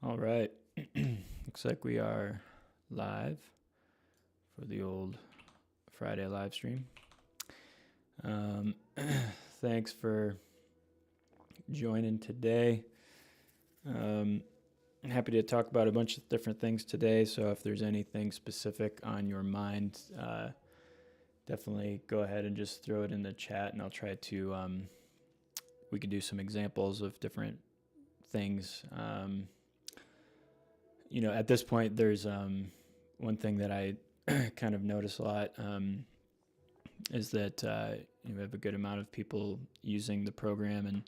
All right. Looks like we are live for the old Friday live stream. Thanks for joining today. I'm happy to talk about a bunch of different things today. So if there's anything specific on your mind, definitely go ahead and just throw it in the chat, and I'll try to, we can do some examples of different things. At this point, there's one thing that I kind of notice a lot is that we have a good amount of people using the program,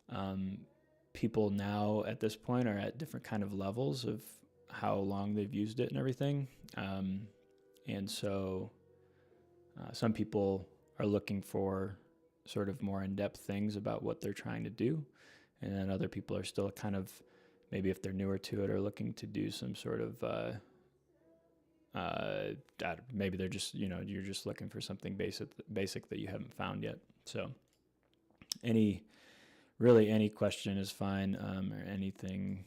and people now at this point are at different kind of levels of how long they've used it and everything. And so some people are looking for sort of more in-depth things about what they're trying to do. And then other people are still kind of, maybe if they're newer to it, are looking to do some sort of, maybe they're just, you're just looking for something basic that you haven't found yet. So any question is fine, or anything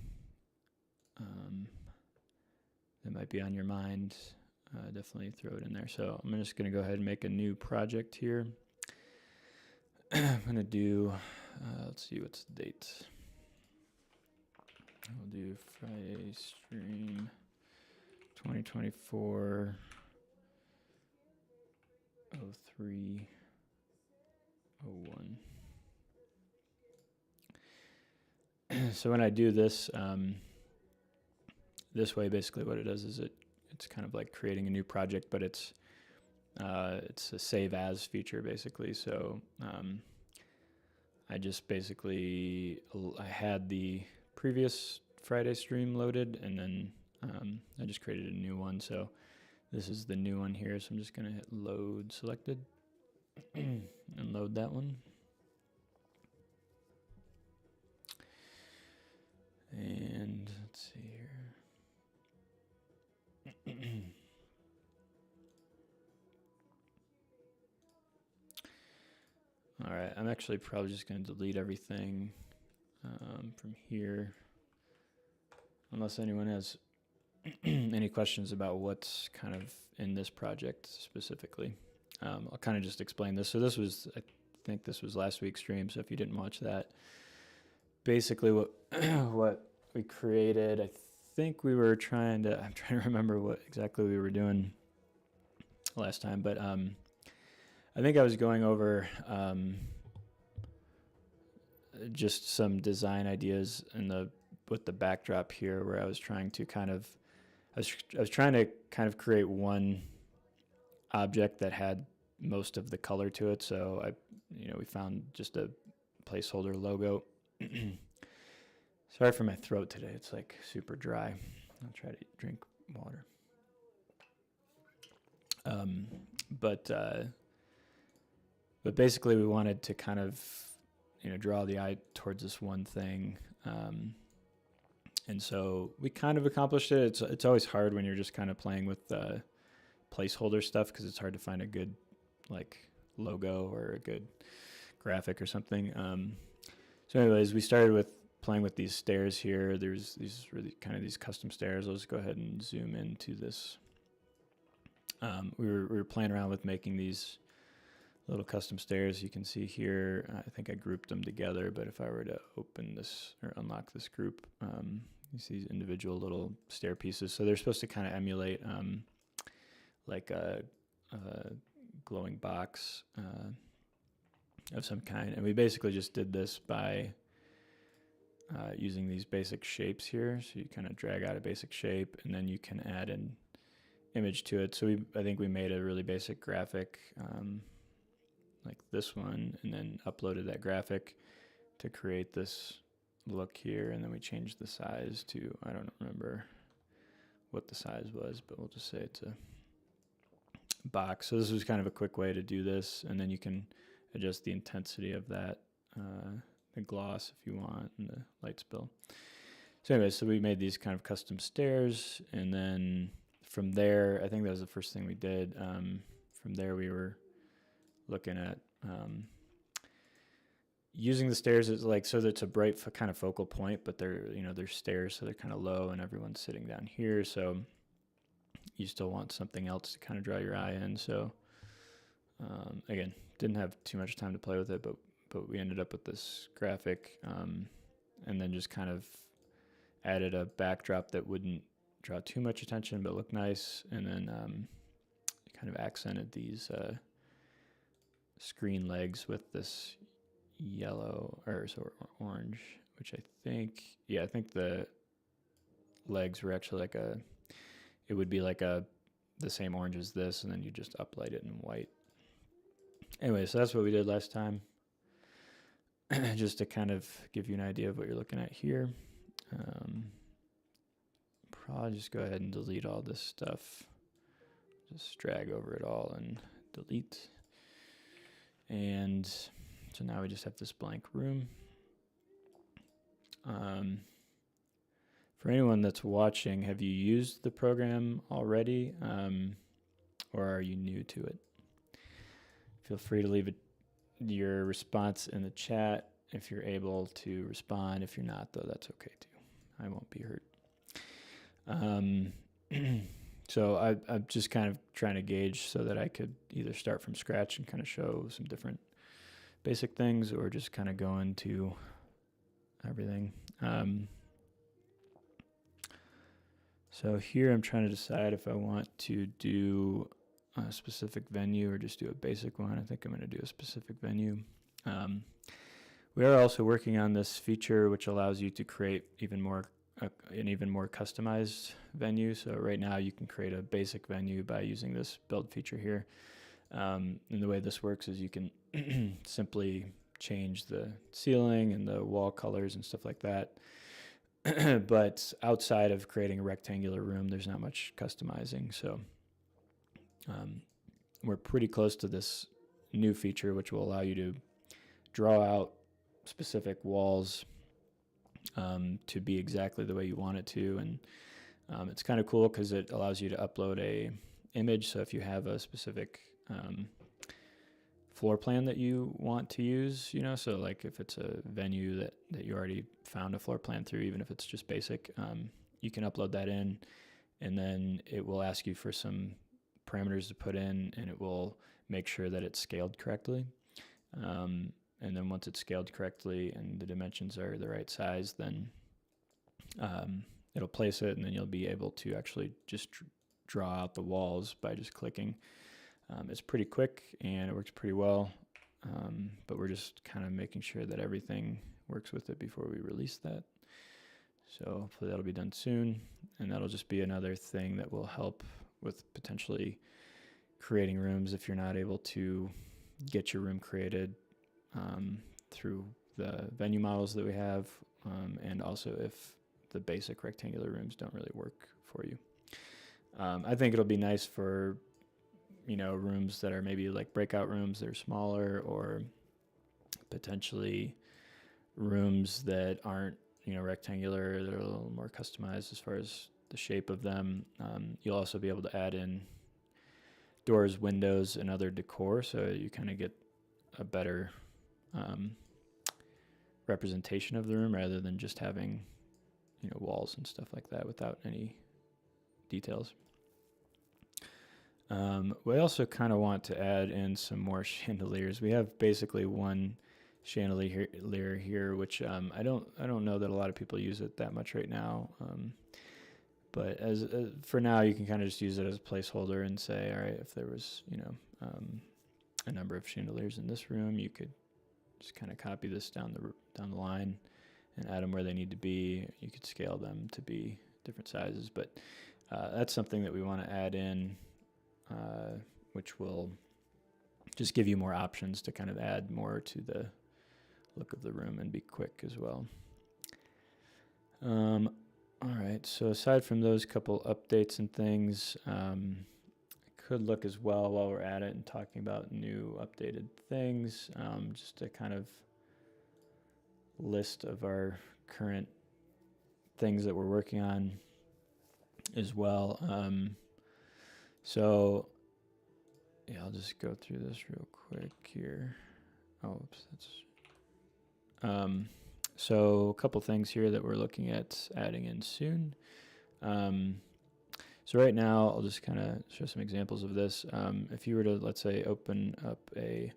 that might be on your mind, definitely throw it in there. So I'm just going to go ahead and make a new project here. I'm going to do, let's see, what's the date? We'll do Friday stream 2024 03/01. So when I do this, this way, basically what it does is it's kind of like creating a new project, but it's a save as feature basically. So I just basically, I had the previous Friday stream loaded, and then I just created a new one. So this is the new one here. So I'm just gonna hit load selected and load that one. And let's see here. All right, I'm actually probably just going to delete everything from here, unless anyone has any questions about what's kind of in this project specifically. I'll kind of just explain this. So this was, I think this was last week's stream, so if you didn't watch that, basically what what we created, I think we were I'm trying to remember what exactly we were doing last time, but I think I was going over just some design ideas with the backdrop here, where I was trying to I was trying to kind of create one object that had most of the color to it. So we found just a placeholder logo. Sorry for my throat today. It's like super dry. I'll try to drink water. But basically we wanted to kind of, draw the eye towards this one thing. And so we kind of accomplished it. It's always hard when you're just kind of playing with placeholder stuff, because it's hard to find a good logo or a good graphic or something. So anyways, we started with playing with these stairs here. There's these really kind of these custom stairs. I'll just go ahead and zoom into this. We were playing around with making these little custom stairs. You can see here, I think I grouped them together, but if I were to open this or unlock this group, you see these individual little stair pieces. So they're supposed to kind of emulate like a glowing box of some kind. And we basically just did this by using these basic shapes here. So you kind of drag out a basic shape, and then you can add an image to it. So I think we made a really basic graphic like this one, and then uploaded that graphic to create this look here. And then we changed the size to, I don't remember what the size was, but we'll just say it's a box. So this was kind of a quick way to do this. And then you can adjust the intensity of that, the gloss if you want, and the light spill. So anyways, so we made these kind of custom stairs, and then from there, I think that was the first thing we did. From there we were looking at using the stairs is like so that it's a bright kind of focal point, but they're they're stairs, so they're kind of low, and everyone's sitting down here. So you still want something else to kind of draw your eye in. So again, didn't have too much time to play with it, but we ended up with this graphic, and then just kind of added a backdrop that wouldn't draw too much attention but look nice, and then kind of accented these screen legs with this yellow or orange, which I think the legs were actually like it would be like the same orange as this, and then you just uplight it in white. Anyway, so that's what we did last time. Just to kind of give you an idea of what you're looking at here. Probably just go ahead and delete all this stuff. Just drag over it all and delete. And so now we just have this blank room. For anyone that's watching, have you used the program already, or are you new to it? Feel free to leave your response in the chat if you're able to respond. If you're not, though, that's okay too. I won't be hurt. So I'm just kind of trying to gauge so that I could either start from scratch and kind of show some different basic things, or just kind of go into everything. So here I'm trying to decide if I want to do a specific venue or just do a basic one. I think I'm going to do a specific venue. We are also working on this feature which allows you to create an even more customized venue. So right now you can create a basic venue by using this build feature here. And the way this works is you can simply change the ceiling and the wall colors and stuff like that. But outside of creating a rectangular room, there's not much customizing. So we're pretty close to this new feature, which will allow you to draw out specific walls to be exactly the way you want it to. And it's kind of cool because it allows you to upload a image. So if you have a specific floor plan that you want to use, so like if it's a venue that you already found a floor plan through, even if it's just basic, you can upload that in, and then it will ask you for some parameters to put in, and it will make sure that it's scaled correctly. And then once it's scaled correctly and the dimensions are the right size, then it'll place it, and then you'll be able to actually just draw out the walls by just clicking. It's pretty quick and it works pretty well, but we're just kind of making sure that everything works with it before we release that. So hopefully that'll be done soon, and that'll just be another thing that will help with potentially creating rooms if you're not able to get your room created through the venue models that we have, and also if the basic rectangular rooms don't really work for you. I think it'll be nice for rooms that are maybe like breakout rooms that are smaller, or potentially rooms that aren't rectangular, that are a little more customized as far as the shape of them. You'll also be able to add in doors, windows, and other decor, so you kind of get a better representation of the room rather than just having walls and stuff like that without any details. We also kind of want to add in some more chandeliers. We have basically one chandelier here, which I don't know that a lot of people use it that much right now. But as for now, you can kind of just use it as a placeholder and say, all right, if there was a number of chandeliers in this room, you could just kind of copy this down the line and add them where they need to be. You could scale them to be different sizes, but that's something that we want to add in, which will just give you more options to kind of add more to the look of the room and be quick as well. All right, so aside from those couple updates and things, I could look as well while we're at it and talking about new updated things, just a kind of list of our current things that we're working on as well. So yeah, I'll just go through this real quick here. Oh, oops, So a couple things here that we're looking at adding in soon. So right now, I'll just kind of show some examples of this. If you were to, let's say, open up a,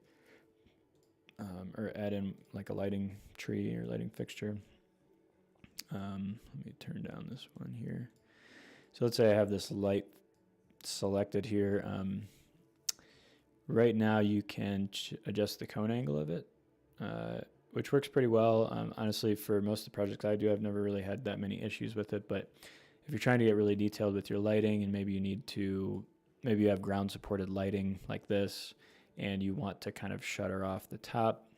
or add in like a lighting tree or lighting fixture. Let me turn down this one here. So let's say I have this light selected here. Right now you can adjust the cone angle of it, which works pretty well. Honestly, for most of the projects I do, I've never really had that many issues with it, but if you're trying to get really detailed with your lighting and maybe you have ground supported lighting like this and you want to kind of shutter off the top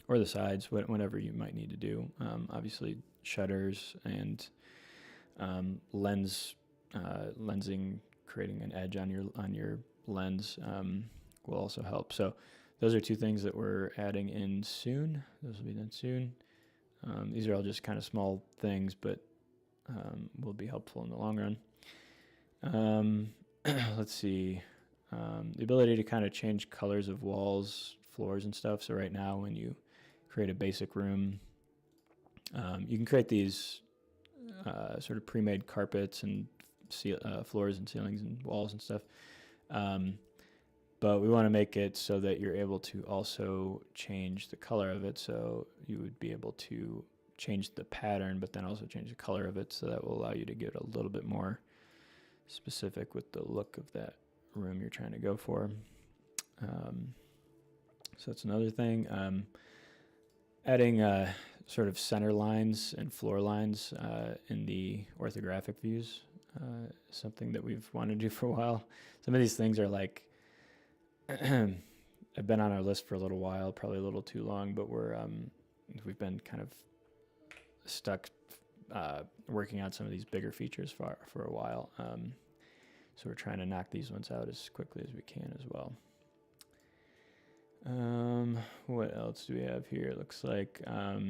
or the sides, whatever you might need to do. Obviously shutters and lensing, creating an edge on your lens will also help. So those are two things that we're adding in soon. Those will be done soon. These are all just kind of small things, but will be helpful in the long run. Let's see. The ability to kind of change colors of walls, floors, and stuff. So right now when you create a basic room, you can create these sort of pre-made carpets and floors and ceilings and walls and stuff. But we want to make it so that you're able to also change the color of it. So you would be able to change the pattern, but then also change the color of it. So that will allow you to get a little bit more specific with the look of that room you're trying to go for. So that's another thing. Adding sort of center lines and floor lines in the orthographic views, something that we've wanted to do for a while. Some of these things are like, I've been on our list for a little while, probably a little too long, but we've been kind of stuck working on some of these bigger features for a while. So we're trying to knock these ones out as quickly as we can as well. What else do we have here? It looks like a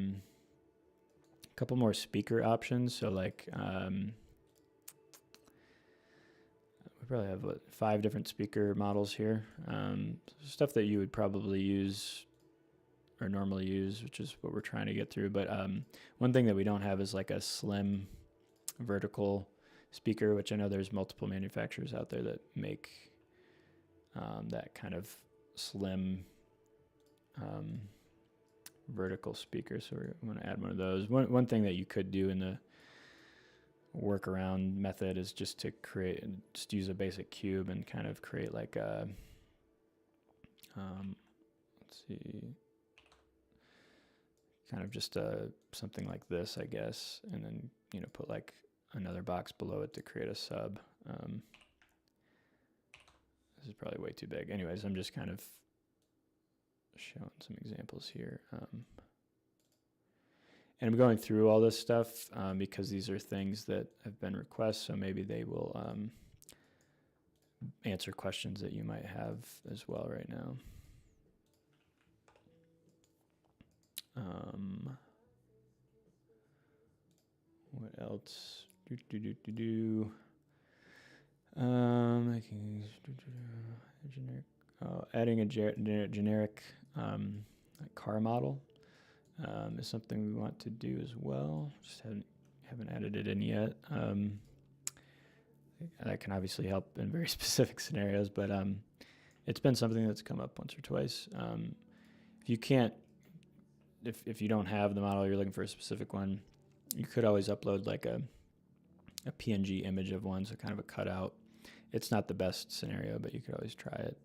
couple more speaker options. So like we probably have 5 different speaker models here. Stuff that you would probably use or normally use, which is what we're trying to get through. But one thing that we don't have is like a slim vertical speaker, which I know there's multiple manufacturers out there that make that kind of slim vertical speaker. So we want to add one of those. One thing that you could do in the workaround method is just to use a basic cube and kind of create like a, let's see, kind of just something like this, I guess, and then, put like another box below it to create a sub. This is probably way too big. Anyways, I'm just kind of showing some examples here. And I'm going through all this stuff because these are things that have been requests, so maybe they will answer questions that you might have as well right now. What else? Adding a generic car model is something we want to do as well. Just haven't added it in yet. That can obviously help in very specific scenarios, but it's been something that's come up once or twice. If you don't have the model, you're looking for a specific one, you could always upload like a PNG image of one, so kind of a cutout. It's not the best scenario, but you could always try it.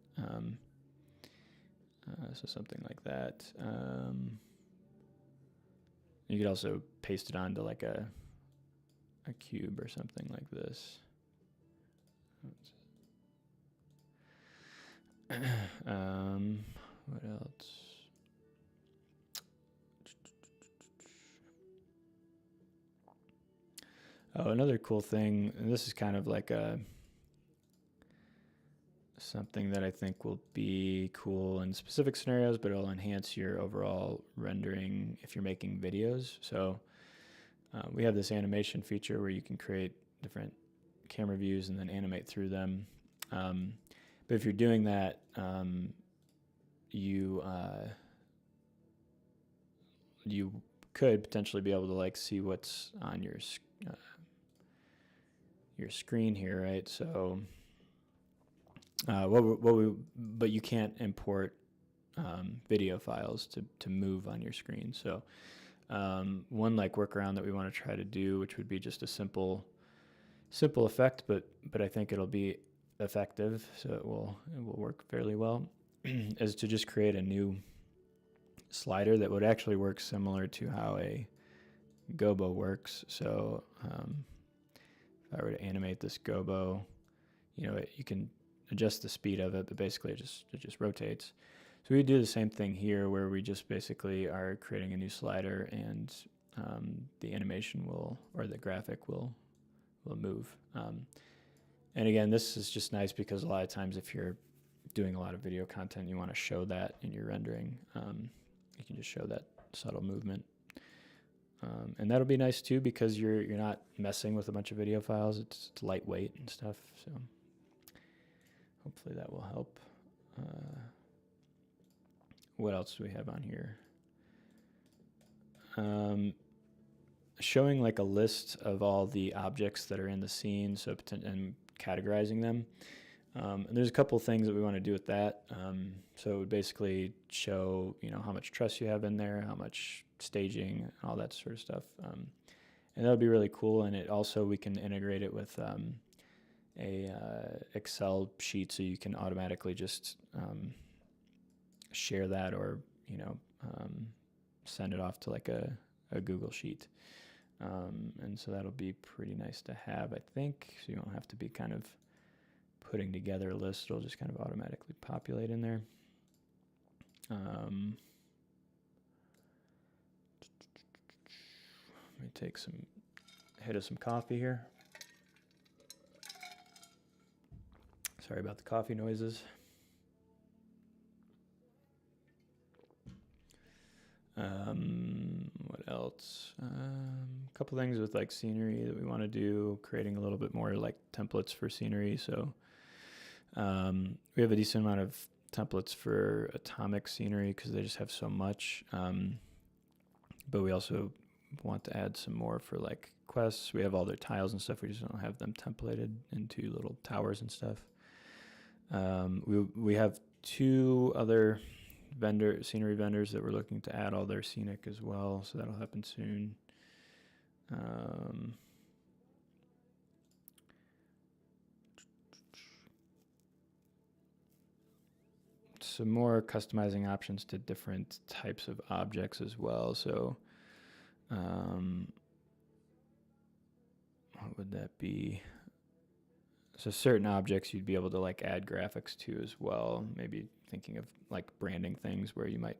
So something like that. You could also paste it onto like a cube or something like this. What else? Oh, another cool thing, and this is kind of like something that I think will be cool in specific scenarios, but it'll enhance your overall rendering if you're making videos. So we have this animation feature where you can create different camera views and then animate through them. But if you're doing that, you could potentially be able to like see what's on your screen here, right? So but you can't import video files to move on your screen. So one like workaround that we want to try to do, which would be just a simple effect, but I think it'll be effective, so it will work fairly well, is to just create a new slider that would actually work similar to how a gobo works. So if I were to animate this gobo, you can adjust the speed of it, but basically it just rotates. So we do the same thing here, where we just basically are creating a new slider, and the animation or the graphic will move. And again, this is just nice because a lot of times if you're doing a lot of video content, you want to show that in your rendering. You can just show that subtle movement. And that'll be nice too, because you're not messing with a bunch of video files. It's lightweight and stuff. So hopefully that will help. What else do we have on here? Showing like a list of all the objects that are in the scene, so and categorizing them. And there's a couple things that we want to do with that. So it would basically show, how much truss you have in there, how much staging, all that sort of stuff. And that would be really cool. And it also, we can integrate it with a Excel sheet, so you can automatically just share that, or send it off to like a Google sheet. And so that'll be pretty nice to have, I think, so you don't have to be kind of putting together a list. It'll just kind of automatically populate in there. Let me take some hit of some coffee here. Sorry about the coffee noises. What else? A couple things with like scenery that we want to do, creating a little bit more like templates for scenery. So we have a decent amount of templates for atomic scenery because they just have so much. But we also want to add some more for like quests. We have all their tiles and stuff. We just don't have them templated into little towers and stuff. We have two other scenery vendors that we're looking to add all their scenic as well, so that'll happen soon. Some more customizing options to different types of objects as well. So what would that be? So certain objects you'd be able to like add graphics to as well. Maybe thinking of like branding things where you might,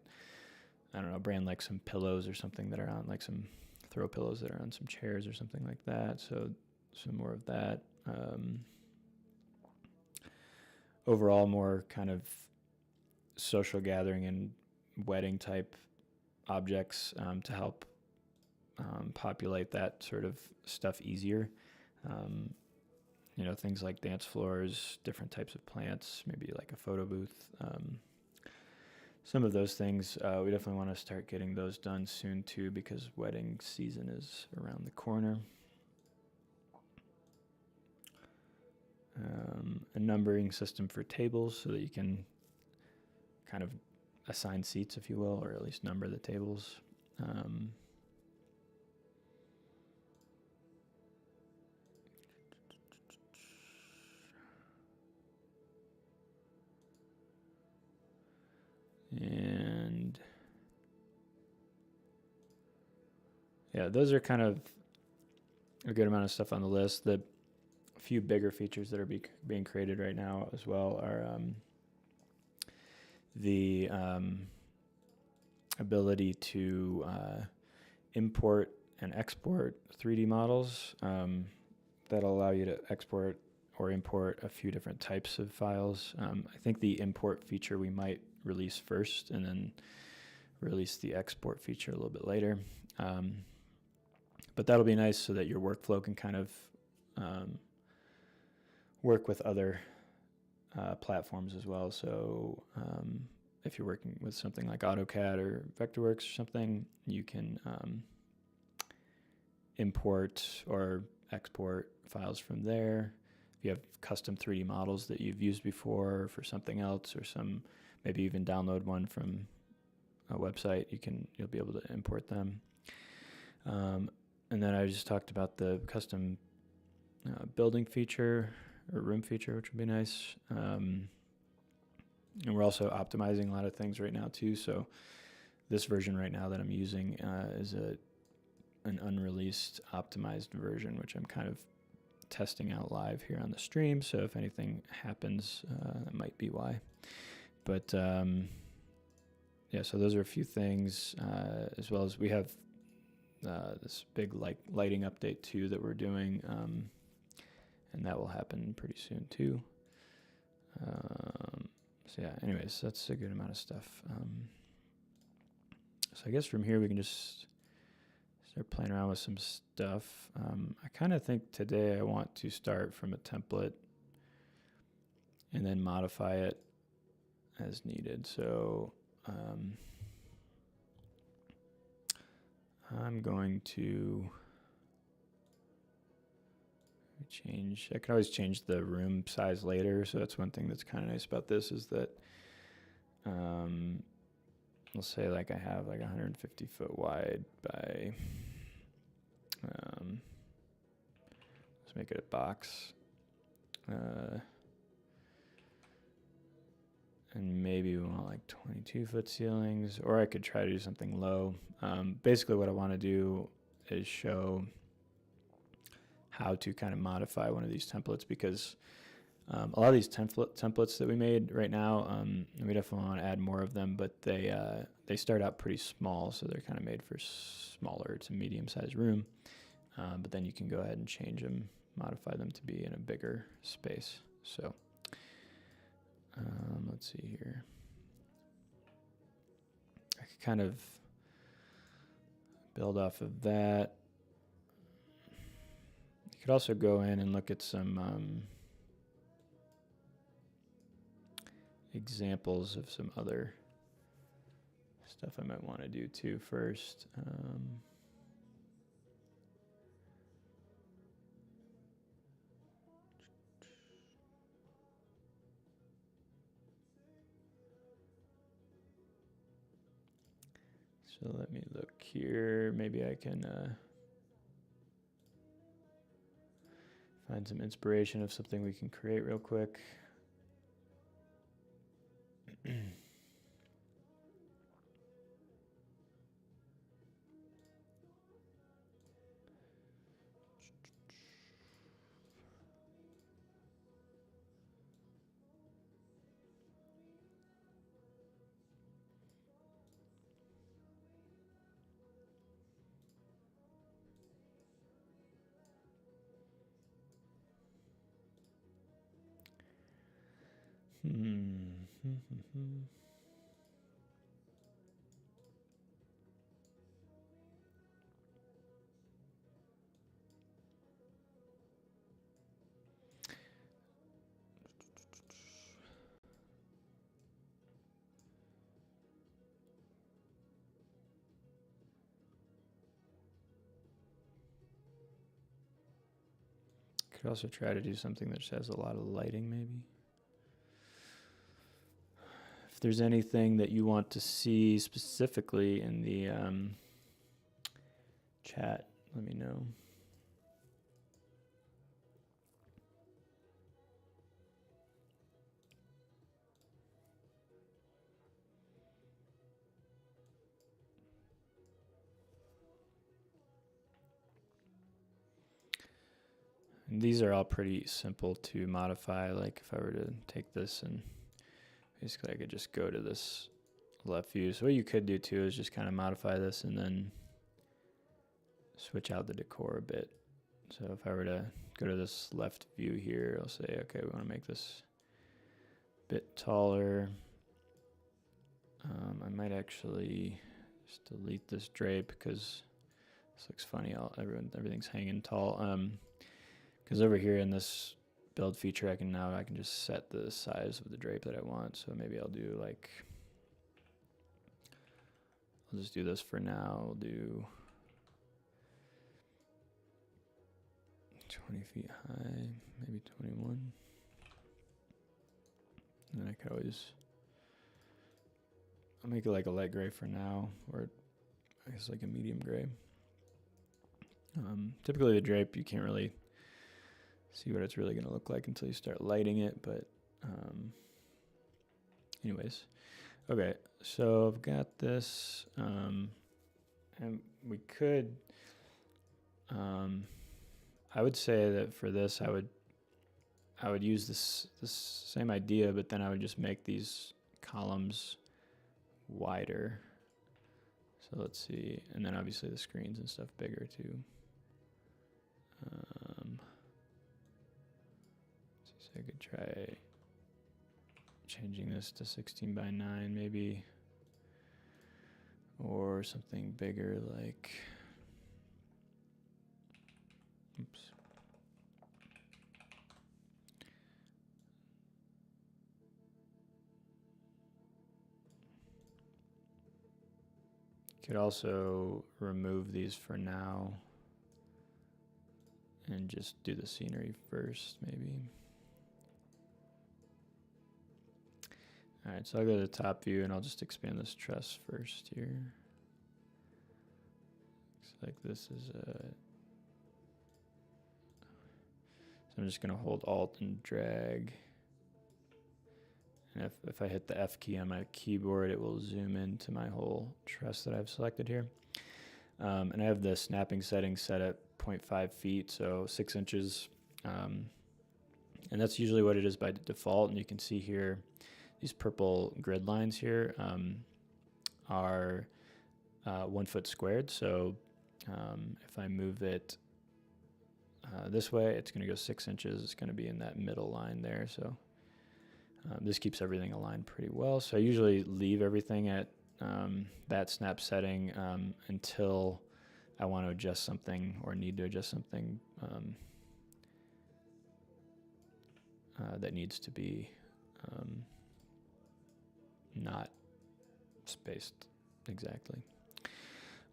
I don't know, brand like some pillows or something that are on, like some throw pillows that are on some chairs or something like that. So some more of that. Overall, more kind of social gathering and wedding type objects to help populate that sort of stuff easier. Things like dance floors, different types of plants, maybe like a photo booth. Some of those things, we definitely want to start getting those done soon too, because wedding season is around the corner. A numbering system for tables so that you can kind of assign seats, if you will, or at least number the tables. And yeah, those are kind of a good amount of stuff on the list. The few bigger features that are being created right now as well are the ability to import and export 3D models that'll allow you to export or import a few different types of files. I think the import feature we might release first, and then release the export feature a little bit later. But that'll be nice so that your workflow can kind of work with other platforms as well. So if you're working with something like AutoCAD or Vectorworks or something, you can import or export files from there. If you have custom 3D models that you've used before for something else, or maybe even download one from a website, you'll be able to import them. And then I just talked about the custom building feature or room feature, which would be nice. And we're also optimizing a lot of things right now too. So this version right now that I'm using is an unreleased optimized version, which I'm kind of testing out live here on the stream. So if anything happens, that might be why. But yeah, so those are a few things, as well as we have this big lighting update too that we're doing, and that will happen pretty soon too. So yeah, anyways, that's a good amount of stuff. So I guess from here we can just start playing around with some stuff. I kind of think today I want to start from a template and then modify it as needed. So I'm going to change. I can always change the room size later. So that's one thing that's kind of nice about this, is that let's say like I have like 150 foot wide by, let's make it a box. And maybe we want like 22 foot ceilings, or I could try to do something low. Basically what I want to do is show how to kind of modify one of these templates, because a lot of these templates that we made right now, we definitely want to add more of them, but they start out pretty small, so they're kind of made for smaller to medium-sized room. But then you can go ahead and change them, modify them to be in a bigger space. So let's see here. I could kind of build off of that. You could also go in and look at some examples of some other stuff I might want to do too first. So let me look here. Maybe I can find some inspiration of something we can create real quick. Could also try to do something that just has a lot of lighting, maybe. If there's anything that you want to see specifically in the chat, let me know. And these are all pretty simple to modify. Like if I were to take this and basically I could just go to this left view. So what you could do too is just kind of modify this and then switch out the decor a bit. So if I were to go to this left view here, I'll say, okay, we want to make this a bit taller. I might actually just delete this drape because this looks funny. Everything's hanging tall. Because over here in this build feature, I can just set the size of the drape that I want. So maybe I'll do like I'll just do this for now. We'll do 20 feet high, maybe 21. And then I could always, I'll make it like a light gray for now, or I guess like a medium gray. Typically the drape, you can't really see what it's really going to look like until you start lighting it, but anyways. Okay, so I've got this, and we could, I would say that for this, I would use this same idea, but then I would just make these columns wider. So let's see, and then obviously the screens and stuff bigger too. So I could try changing this to 16 by 9 maybe, or something bigger like, oops. Could also remove these for now and just do the scenery first, maybe. All right, so I'll go to the top view and I'll just expand this truss first here. Looks like this is a, so I'm just gonna hold Alt and drag. And if I hit the F key on my keyboard, it will zoom into my whole truss that I've selected here. And I have the snapping setting set at 0.5 feet, so 6 inches. And that's usually what it is by default. And you can see here, these purple grid lines here are 1 foot squared. So if I move it this way, it's gonna go 6 inches. It's gonna be in that middle line there. So this keeps everything aligned pretty well. So I usually leave everything at that snap setting until I want to adjust something or need to adjust something that needs to be not spaced exactly.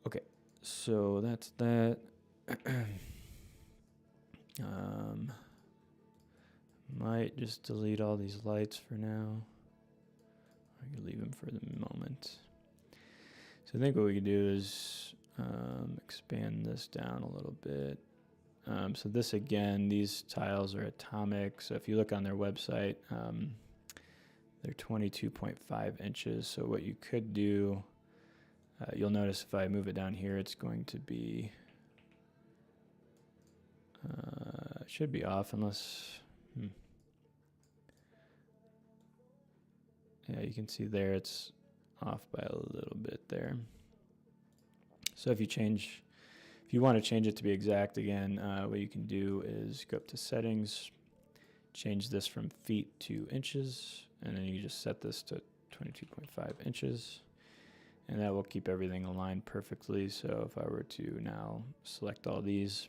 Okay, so that's that. Might just delete all these lights for now. I can leave them for the moment. So I think what we could do is expand this down a little bit. So this again, these tiles are atomic. So if you look on their website, they're 22.5 inches. So what you could do, you'll notice if I move it down here, it's going to be, it should be off unless, yeah, you can see there it's off by a little bit there. So if you want to change it to be exact again, what you can do is go up to settings, change this from feet to inches, and then you just set this to 22.5 inches, and that will keep everything aligned perfectly. So if I were to now select all these,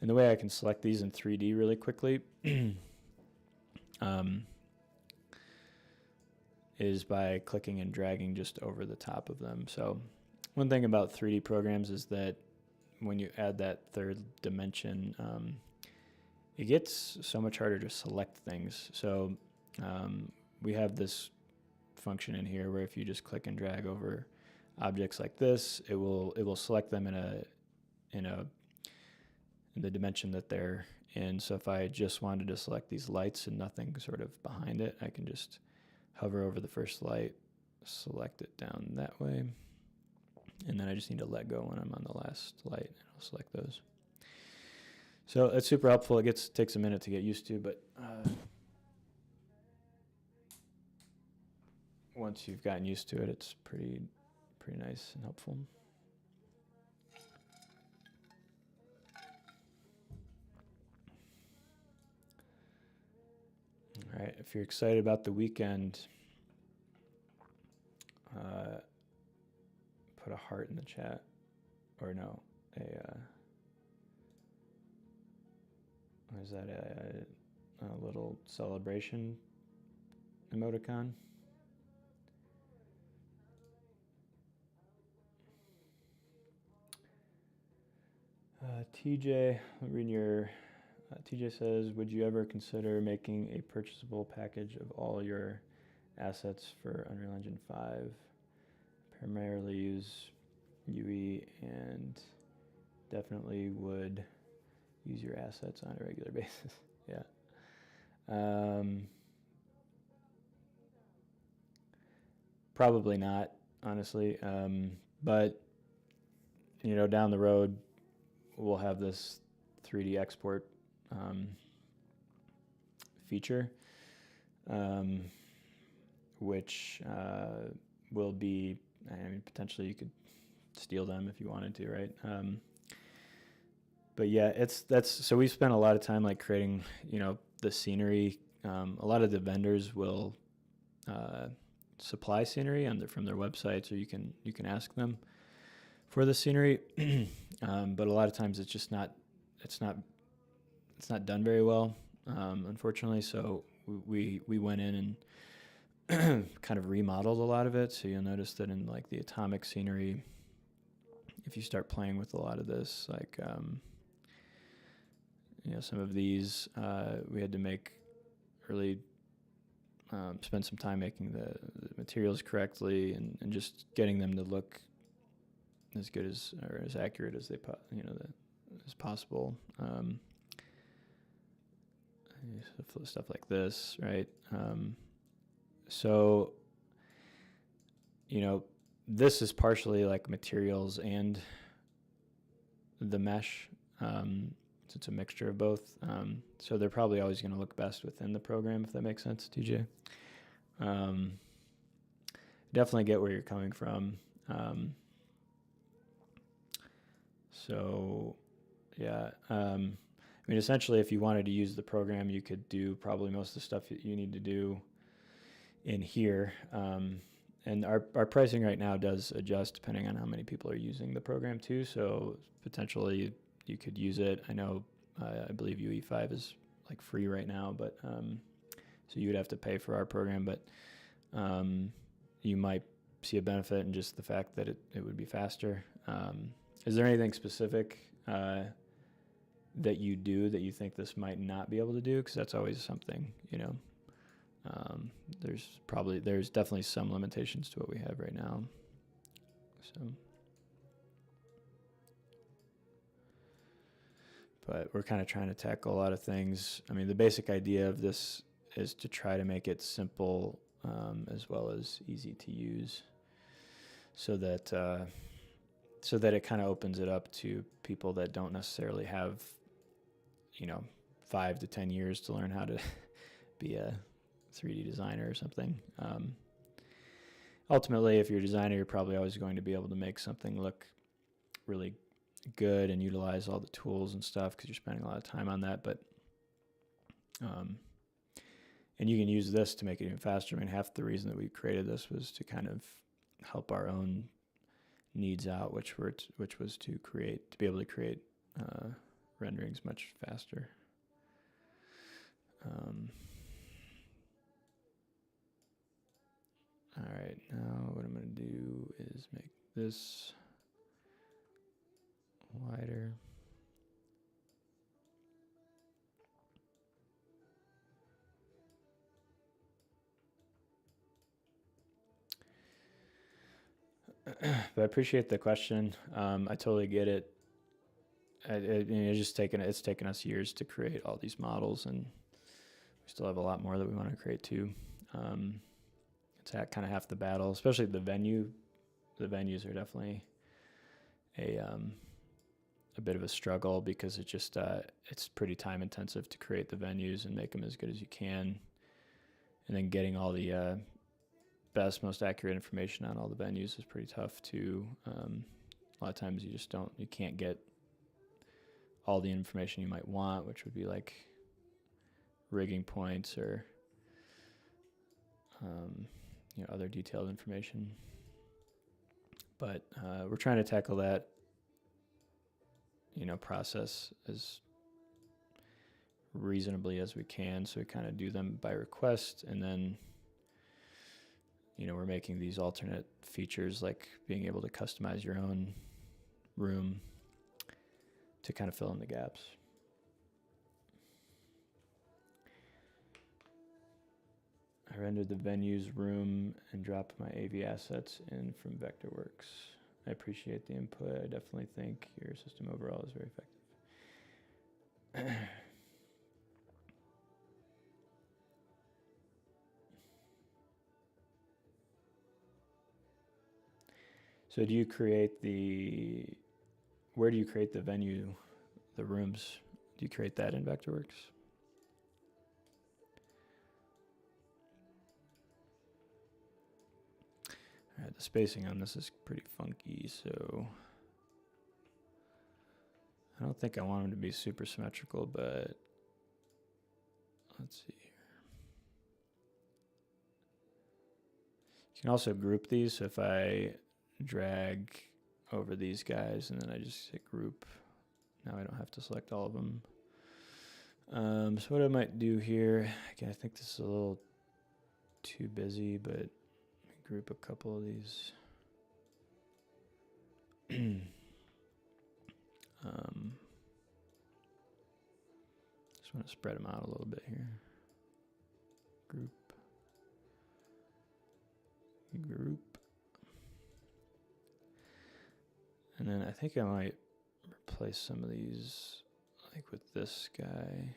and the way I can select these in 3D really quickly is by clicking and dragging just over the top of them. So one thing about 3D programs is that when you add that third dimension, it gets so much harder to select things. So we have this function in here where if you just click and drag over objects like this, it will select them in the dimension that they're in. So if I just wanted to select these lights and nothing sort of behind it, I can just hover over the first light, select it down that way, and then I just need to let go when I'm on the last light, and I'll select those. So it's super helpful. It takes a minute to get used to, but once you've gotten used to it, it's pretty nice and helpful. All right, if you're excited about the weekend, put a heart in the chat, or no, what is that, a little celebration emoticon? TJ, reading your TJ says, would you ever consider making a purchasable package of all your assets for Unreal Engine 5? Primarily use UE and definitely would use your assets on a regular basis. Yeah. Probably not, honestly. But, you know, down the road, we'll have this 3D export feature, which will be, I mean, potentially you could steal them if you wanted to, right? But yeah, so we spent a lot of time like creating, you know, the scenery. A lot of the vendors will supply scenery from their websites, or you can ask them for the scenery. But a lot of times it's not done very well, unfortunately. So we went in and kind of remodeled a lot of it. So you'll notice that in like the atomic scenery, if you start playing with a lot of this, like you know, some of these we had to make really spend some time making the materials correctly and just getting them to look as good as, or as accurate as as possible. Stuff like this, right? So, you know, this is partially like materials and the mesh. So it's a mixture of both. So they're probably always going to look best within the program, if that makes sense, TJ. Definitely get where you're coming from. So, yeah. I mean, essentially, if you wanted to use the program, you could do probably most of the stuff that you need to do in here. And our pricing right now does adjust depending on how many people are using the program too. So potentially you could use it. I know, I believe UE5 is like free right now, but so you would have to pay for our program, but you might see a benefit in just the fact that it would be faster. Is there anything specific that you do that you think this might not be able to do? Because that's always something, you know. There's definitely some limitations to what we have right now. So, but we're kind of trying to tackle a lot of things. I mean, the basic idea of this is to try to make it simple as well as easy to use, so that it kind of opens it up to people that don't necessarily have, you know, 5 to 10 years to learn how to be a 3D designer or something. Ultimately, if you're a designer, you're probably always going to be able to make something look really good and utilize all the tools and stuff because you're spending a lot of time on that. But and you can use this to make it even faster. I mean, half the reason that we created this was to kind of help our own needs out, which was to be able to create renderings much faster. All right, now what I'm going to do is make this wider. But I appreciate the question. I totally get it. It's taken us years to create all these models, and we still have a lot more that we want to create too. It's kind of half the battle, especially the venue. The venues are definitely a bit of a struggle because it's pretty time intensive to create the venues and make them as good as you can, and then getting all the best, most accurate information on all the venues is pretty tough too. A lot of times you can't get all the information you might want, which would be like rigging points or other detailed information. But we're trying to tackle that process as reasonably as we can. So we kind of do them by request, and then we're making these alternate features like being able to customize your own room to kind of fill in the gaps. I rendered the venue's room and dropped my AV assets in from Vectorworks. I appreciate the input. I definitely think your system overall is very effective. So do you create where do you create the venue, the rooms? Do you create that in Vectorworks? All right, the spacing on this is pretty funky, so I don't think I want them to be super symmetrical, but let's see here. You can also group these, so if I drag over these guys and then I just hit group, now I don't have to select all of them. So what I might do here, again, I think this is a little too busy, but let me group a couple of these. Just want to spread them out a little bit here. Group. And then I think I might replace some of these, like with this guy.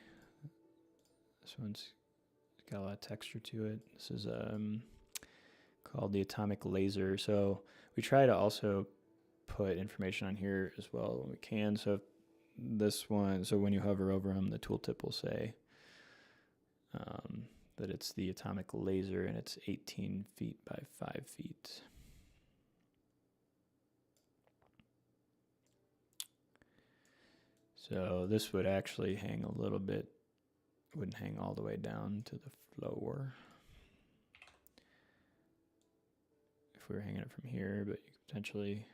This one's got a lot of texture to it. This is called the atomic laser. So we try to also put information on here as well when we can. So this one, so when you hover over them, the tooltip will say that it's the atomic laser and it's 18 feet by 5 feet. So this would actually hang a little bit, wouldn't hang all the way down to the floor if we were hanging it from here, but you could potentially,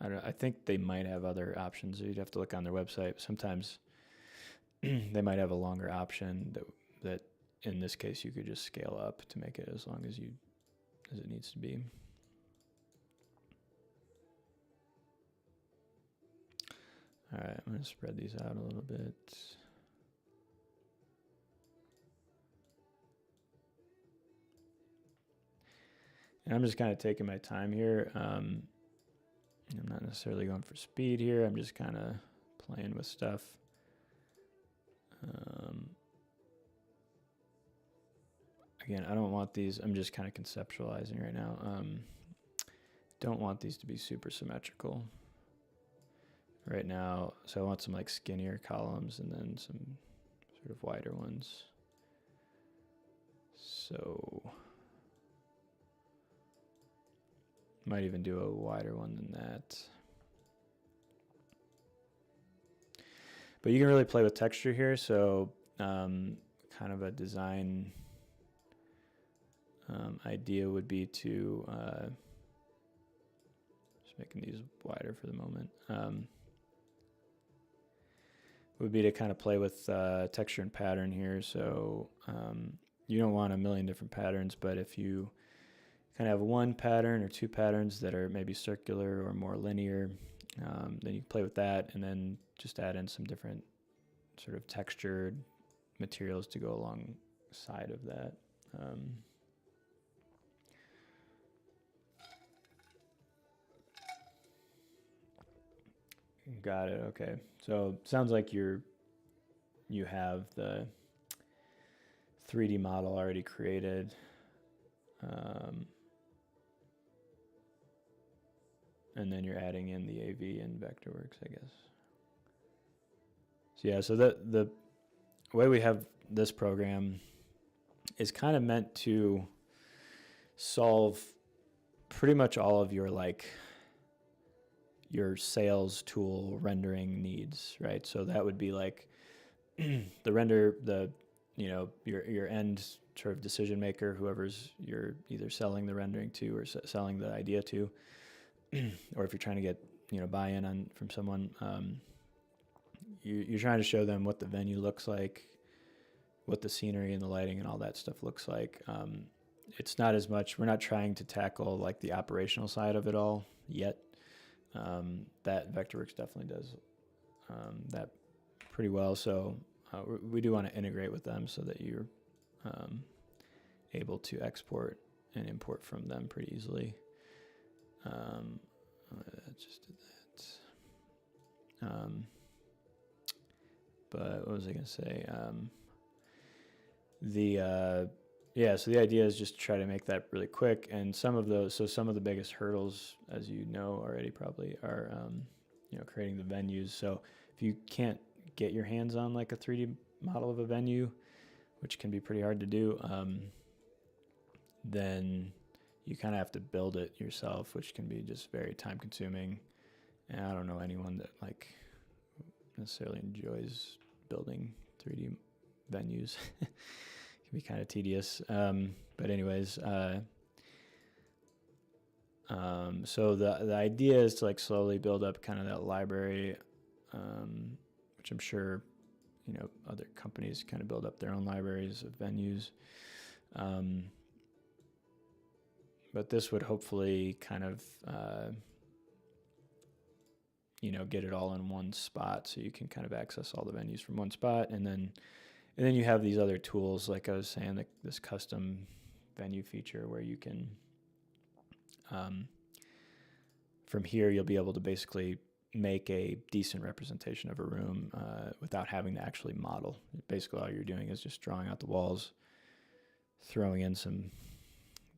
I think they might have other options. You'd have to look on their website. Sometimes they might have a longer option that in this case you could just scale up to make it as long as it needs to be. All right, I'm going to spread these out a little bit. And I'm just kind of taking my time here. I'm not necessarily going for speed here. I'm just kind of playing with stuff. Again, I don't want these, I'm just kind of conceptualizing right now. Don't want these to be super symmetrical right now. So I want some like skinnier columns and then some sort of wider ones. So might even do a wider one than that. But you can really play with texture here. So kind of a design idea would be to, just making these wider for the moment, would be to kind of play with texture and pattern here. So you don't want a million different patterns, but if you kind of have one pattern or two patterns that are maybe circular or more linear, then you can play with that and then just add in some different sort of textured materials to go alongside of that. Got it. Okay. So sounds like you have the 3D model already created. And then you're adding in the AV and Vectorworks, I guess. So yeah, so the way we have this program is kind of meant to solve pretty much all of your your sales tool rendering needs, right? So that would be like your end sort of decision maker, whoever's you're either selling the rendering to or selling the idea to, or if you're trying to get buy-in from someone, you're trying to show them what the venue looks like, what the scenery and the lighting and all that stuff looks like, it's not as much. We're not trying to tackle like the operational side of it all yet. That Vectorworks definitely does that pretty well. So we do want to integrate with them so that you're able to export and import from them pretty easily. Just did that. But what was I going to say? So the idea is just to try to make that really quick. And some of the biggest hurdles, as you know already probably, are creating the venues. So if you can't get your hands on like a 3D model of a venue, which can be pretty hard to do, then you kind of have to build it yourself, which can be just very time consuming. And I don't know anyone that like necessarily enjoys building 3D venues. It can be kind of tedious. But anyways, so the idea is to like slowly build up kind of that library, which I'm sure, other companies kind of build up their own libraries of venues. But this would hopefully kind of, get it all in one spot, so you can kind of access all the venues from one spot, and then you have these other tools, like I was saying, like this custom venue feature where you can, from here, you'll be able to basically make a decent representation of a room without having to actually model. Basically, all you're doing is just drawing out the walls, throwing in some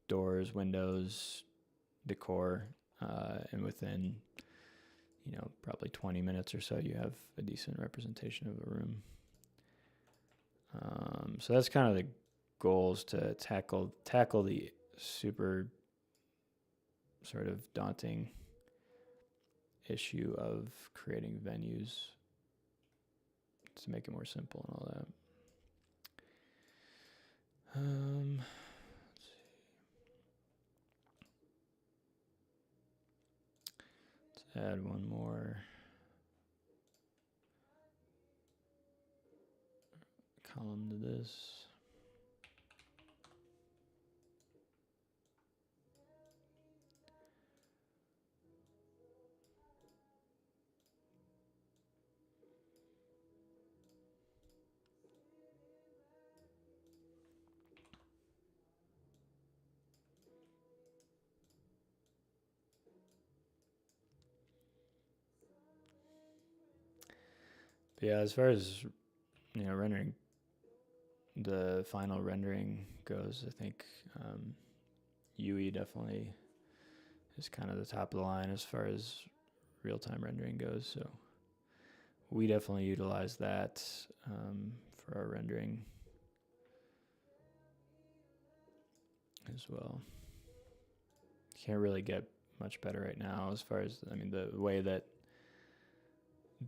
doors, windows, decor, and within, probably 20 minutes or so, you have a decent representation of a room. So that's kind of the goals, to tackle the super sort of daunting issue of creating venues, to make it more simple and all that. Let's add one more column to this. But yeah, as far as rendering, the final rendering goes, I think UE definitely is kind of the top of the line as far as real-time rendering goes. So we definitely utilize that for our rendering as well. Can't really get much better right now as far as, the way that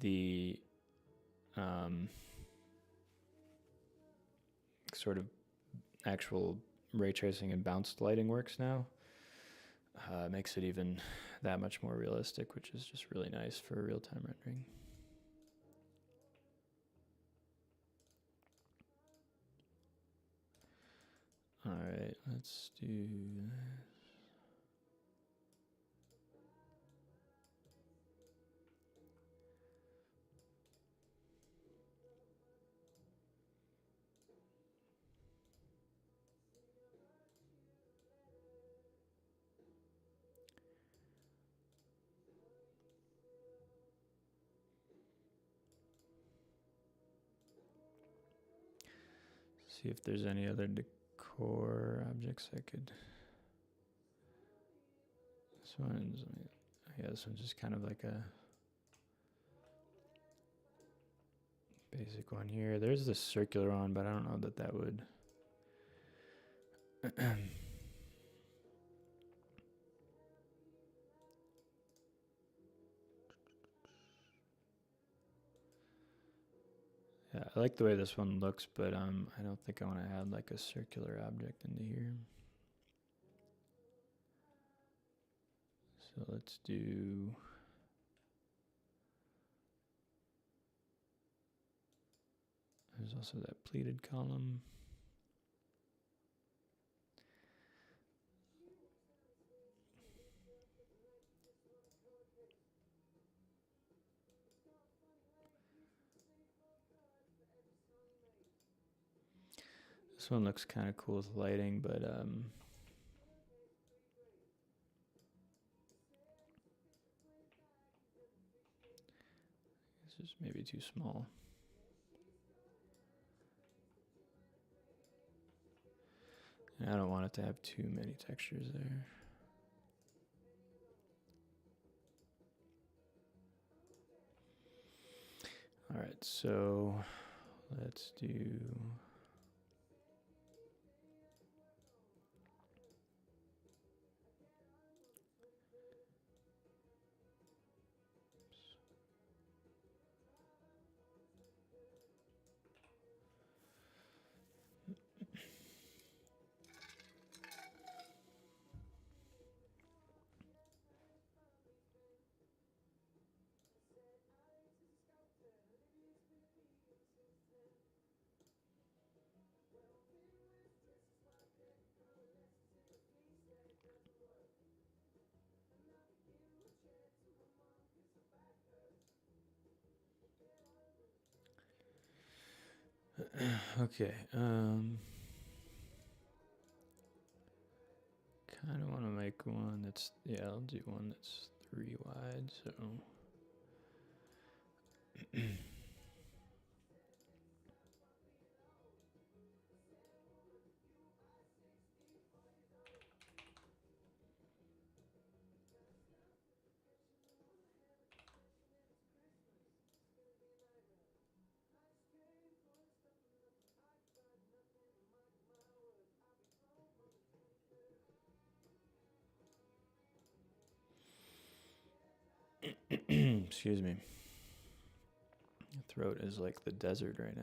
the sort of actual ray tracing and bounced lighting works now. Makes it even that much more realistic, which is just really nice for real-time rendering. All right, let's do this. See if there's any other decor objects I could. This one's, this one's just kind of like a basic one here. There's this circular one, but I don't know that would. Yeah, I like the way this one looks, but I don't think I want to add like a circular object into here. So let's do. There's also that pleated column. This one looks kind of cool with lighting, but this is maybe too small. And I don't want it to have too many textures there. All right, so let's do. Okay. Kind of want to make one that's, yeah, I'll do one that's 3 wide, so. Excuse me. My throat is like the desert right now.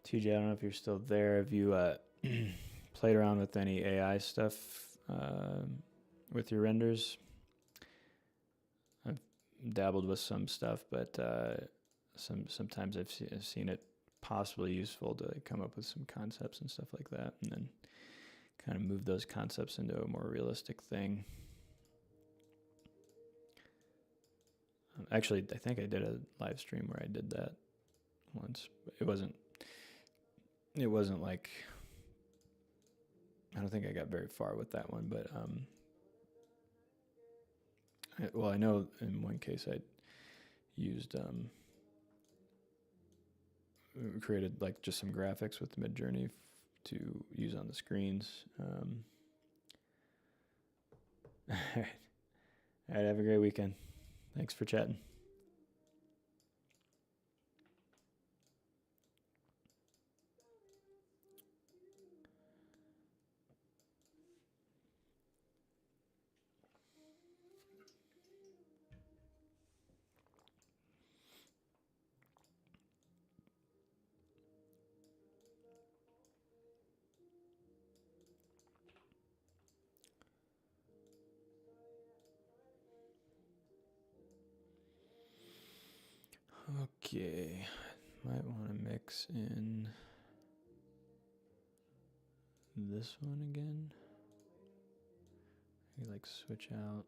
TJ, I don't know if you're still there. Have you played around with any AI stuff with your renders? I've dabbled with some stuff, but sometimes I've seen it possibly useful to come up with some concepts and stuff like that, and then kind of move those concepts into a more realistic thing. Actually, I think I did a live stream where I did that once. It wasn't like, I don't think I got very far with that one, but I know in one case I used created like just some graphics with Midjourney to use on the screens. All right, have a great weekend. Thanks for chatting. Okay, might want to mix in this one again. Maybe like switch out.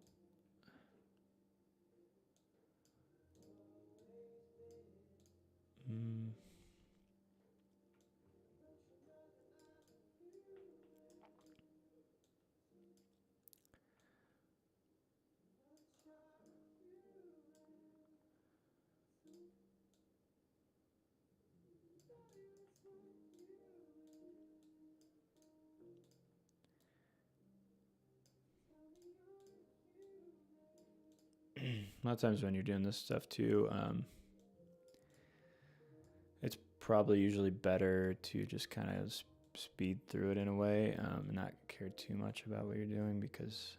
A lot of times when you're doing this stuff too, it's probably usually better to just kind of speed through it in a way, and not care too much about what you're doing, because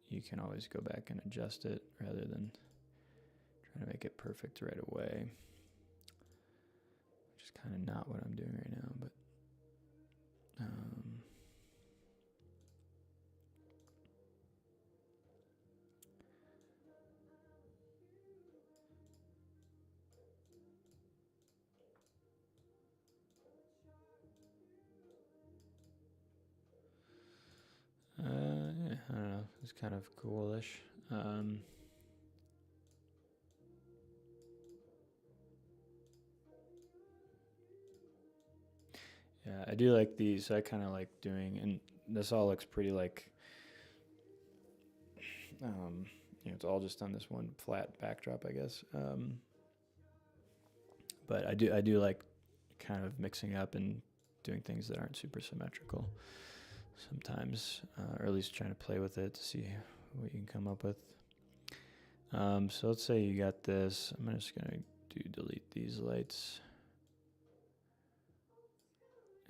you can always go back and adjust it rather than trying to make it perfect right away, which is kind of not what I'm doing right now, but is kind of coolish. Yeah, I do like these. I kind of like doing, and this all looks pretty like, it's all just on this one flat backdrop, I guess. But I do like kind of mixing up and doing things that aren't super symmetrical sometimes, or at least trying to play with it to see what you can come up with. So let's say you got this. I'm just gonna delete these lights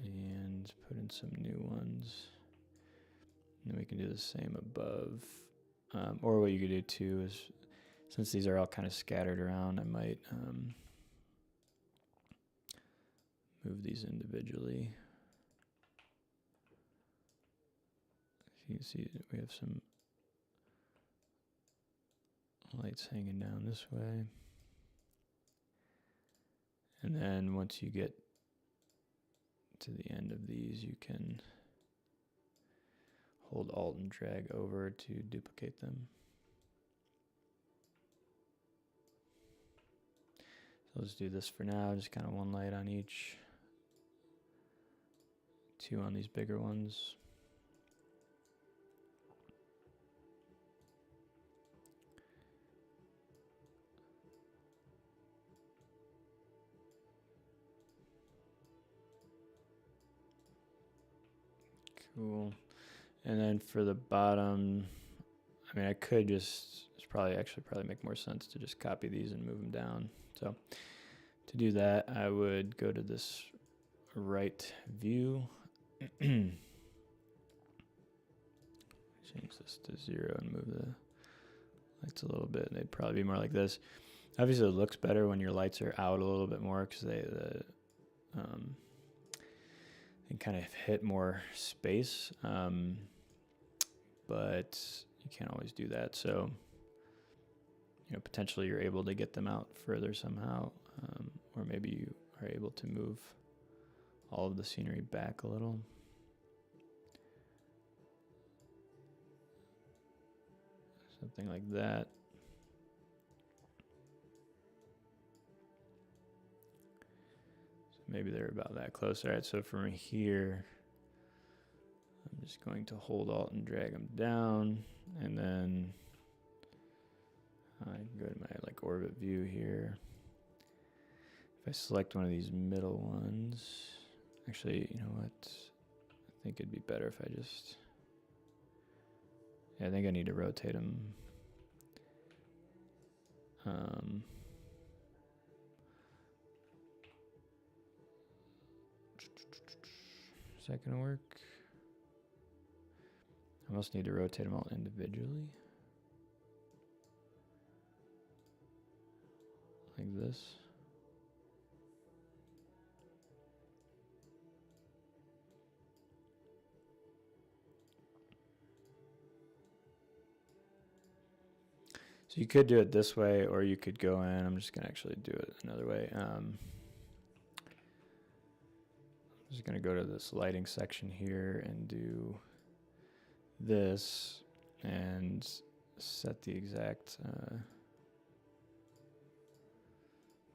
and put in some new ones. And then we can do the same above. Or what you could do too is, since these are all kind of scattered around, I might move these individually. You can see that we have some lights hanging down this way. And then once you get to the end of these, you can hold Alt and drag over to duplicate them. So let's do this for now, just kind of one light on each. 2 on these bigger ones. Cool. And then for the bottom, I mean, I could just, it's probably make more sense to just copy these and move them down. So to do that, I would go to this right view, change this to 0 and move the lights a little bit. They'd probably be more like this. Obviously, it looks better when your lights are out a little bit more because they kind of hit more space, but you can't always do that. So, potentially you're able to get them out further somehow, or maybe you are able to move all of the scenery back a little. Something like that. Maybe they're about that close. All right, so from here, I'm just going to hold Alt and drag them down, and then I can go to my orbit view here. If I select one of these middle ones, actually, you know what? I think it'd be better if I just, I think I need to rotate them. Is that gonna work? I must need to rotate them all individually. Like this. So you could do it this way, or you could go in. I'm just gonna actually do it another way. I'm just gonna go to this lighting section here and do this and set the exact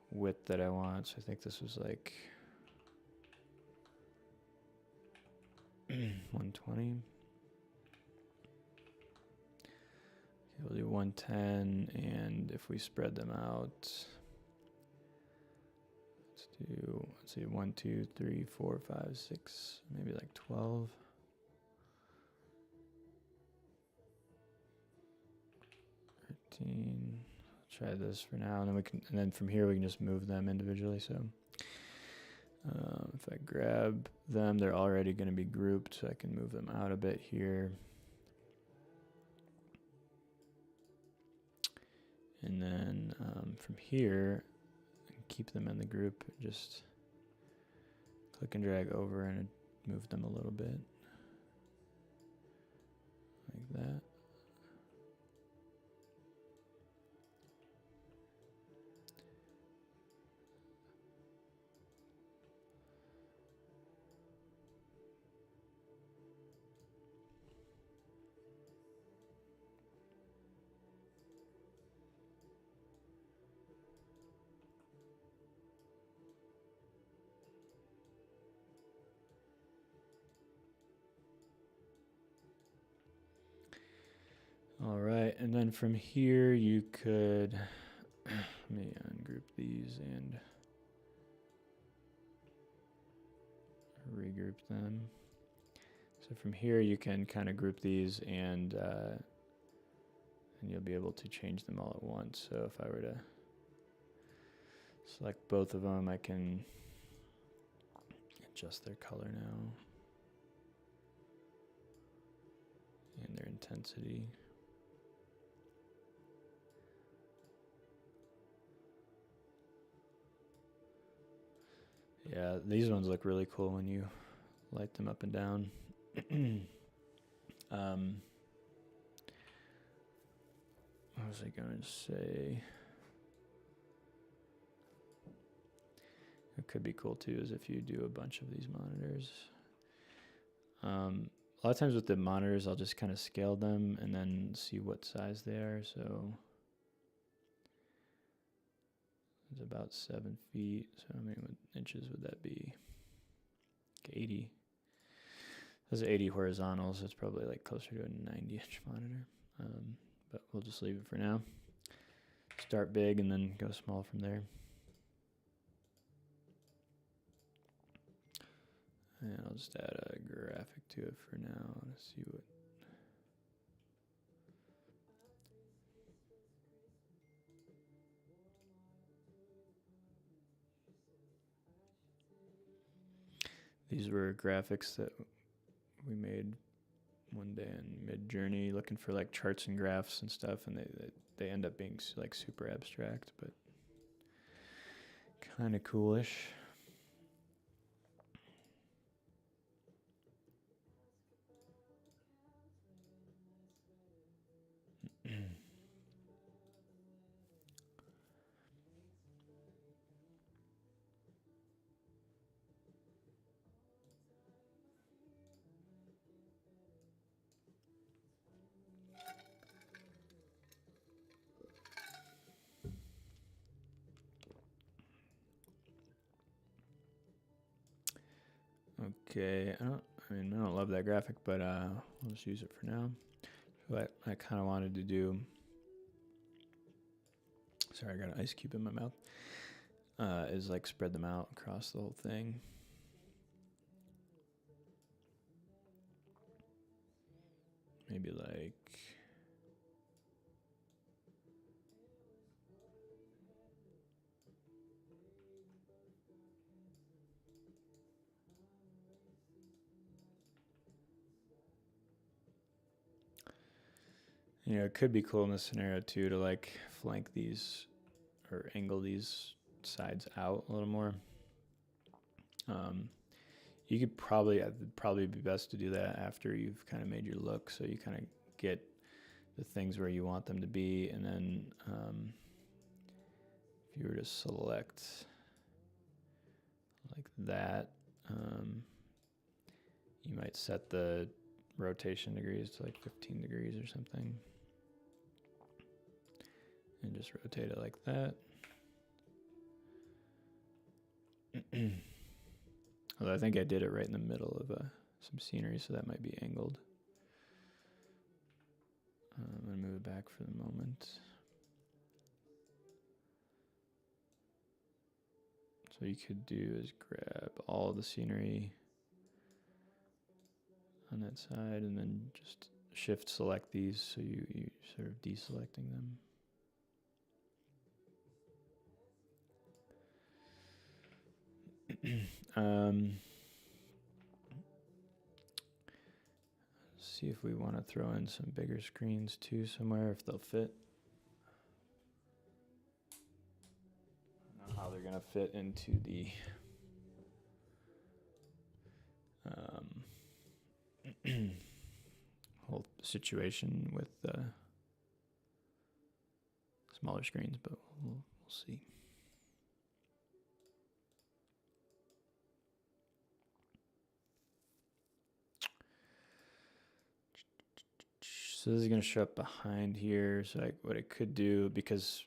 width that I want. So I think this was like 120. Okay, we'll do 110, and if we spread them out, let's see, 1, 2, 3, 4, 5, 6, maybe like 12. Try this for now, and then from here we can just move them individually. So if I grab them, they're already going to be grouped, so I can move them out a bit here. And then from here, I can keep them in the group. Just click and drag over and move them a little bit, like that. right, and then from here you could, let me ungroup these and regroup them. So from here you can kind of group these and you'll be able to change them all at once. So if I were to select both of them, I can adjust their color now and their intensity. Yeah, these ones look really cool when you light them up and down. What was I going to say? It could be cool too is if you do a bunch of these monitors. A lot of times with the monitors, I'll just kind of scale them and then see what size they are. So it's about 7 feet. So how many inches would that be? Like 80. Those are 80 horizontal, so it's probably like closer to a 90-inch monitor. But we'll just leave it for now. Start big and then go small from there. And I'll just add a graphic to it for now to see what. These were graphics that we made one day in Mid-Journey looking for like charts and graphs and stuff, and they end up being like super abstract, but kind of coolish. Okay, I don't love that graphic, but I'll just use it for now. So what I kind of wanted to do, sorry, I got an ice cube in my mouth, is like spread them out across the whole thing. Maybe like, it could be cool in this scenario too to like flank these or angle these sides out a little more. You could probably be best to do that after you've kind of made your look, so you kind of get the things where you want them to be, and then if you were to select like that, you might set the rotation degrees to like 15 degrees or something, and just rotate it like that. Although I think I did it right in the middle of some scenery, so that might be angled. I'm going to move it back for the moment. So what you could do is grab all the scenery on that side and then just shift select these so you sort of deselecting them. See if we want to throw in some bigger screens too somewhere, if they'll fit. I don't know how they're gonna fit into the whole situation with smaller screens, but we'll see. So this is going to show up behind here. So what I could do, because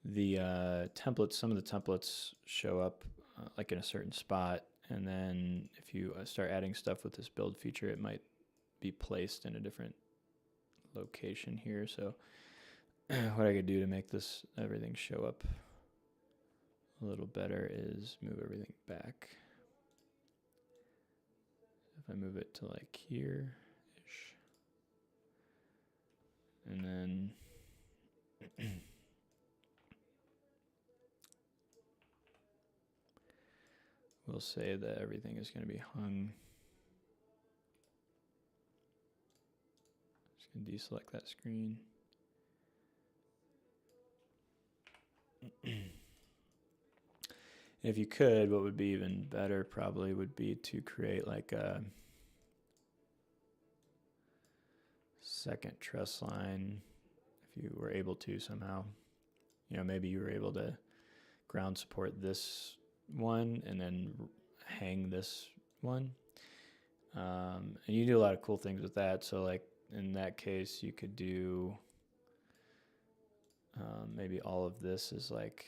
the templates, some of the templates show up like in a certain spot, and then if you start adding stuff with this build feature, it might be placed in a different location here. So what I could do to make this everything show up a little better is move everything back. If I move it to like here-ish, and then we'll say that everything is going to be hung. Just going to deselect that screen. If you could, what would be even better probably would be to create like a second truss line, if you were able to somehow. You know, maybe you were able to ground support this one and then hang this one. And you do a lot of cool things with that. So like in that case, you could do maybe all of this is like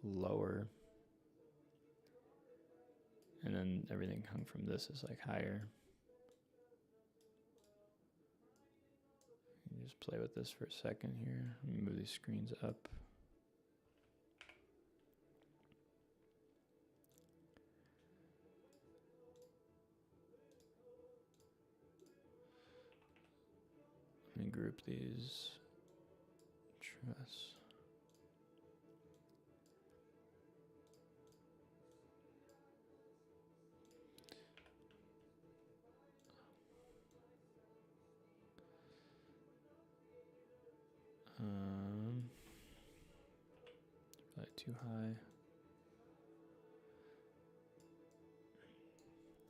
lower, and then everything hung from this is like higher. You just play with this for a second here. Let me move these screens up. Let me group these truss. Probably too high.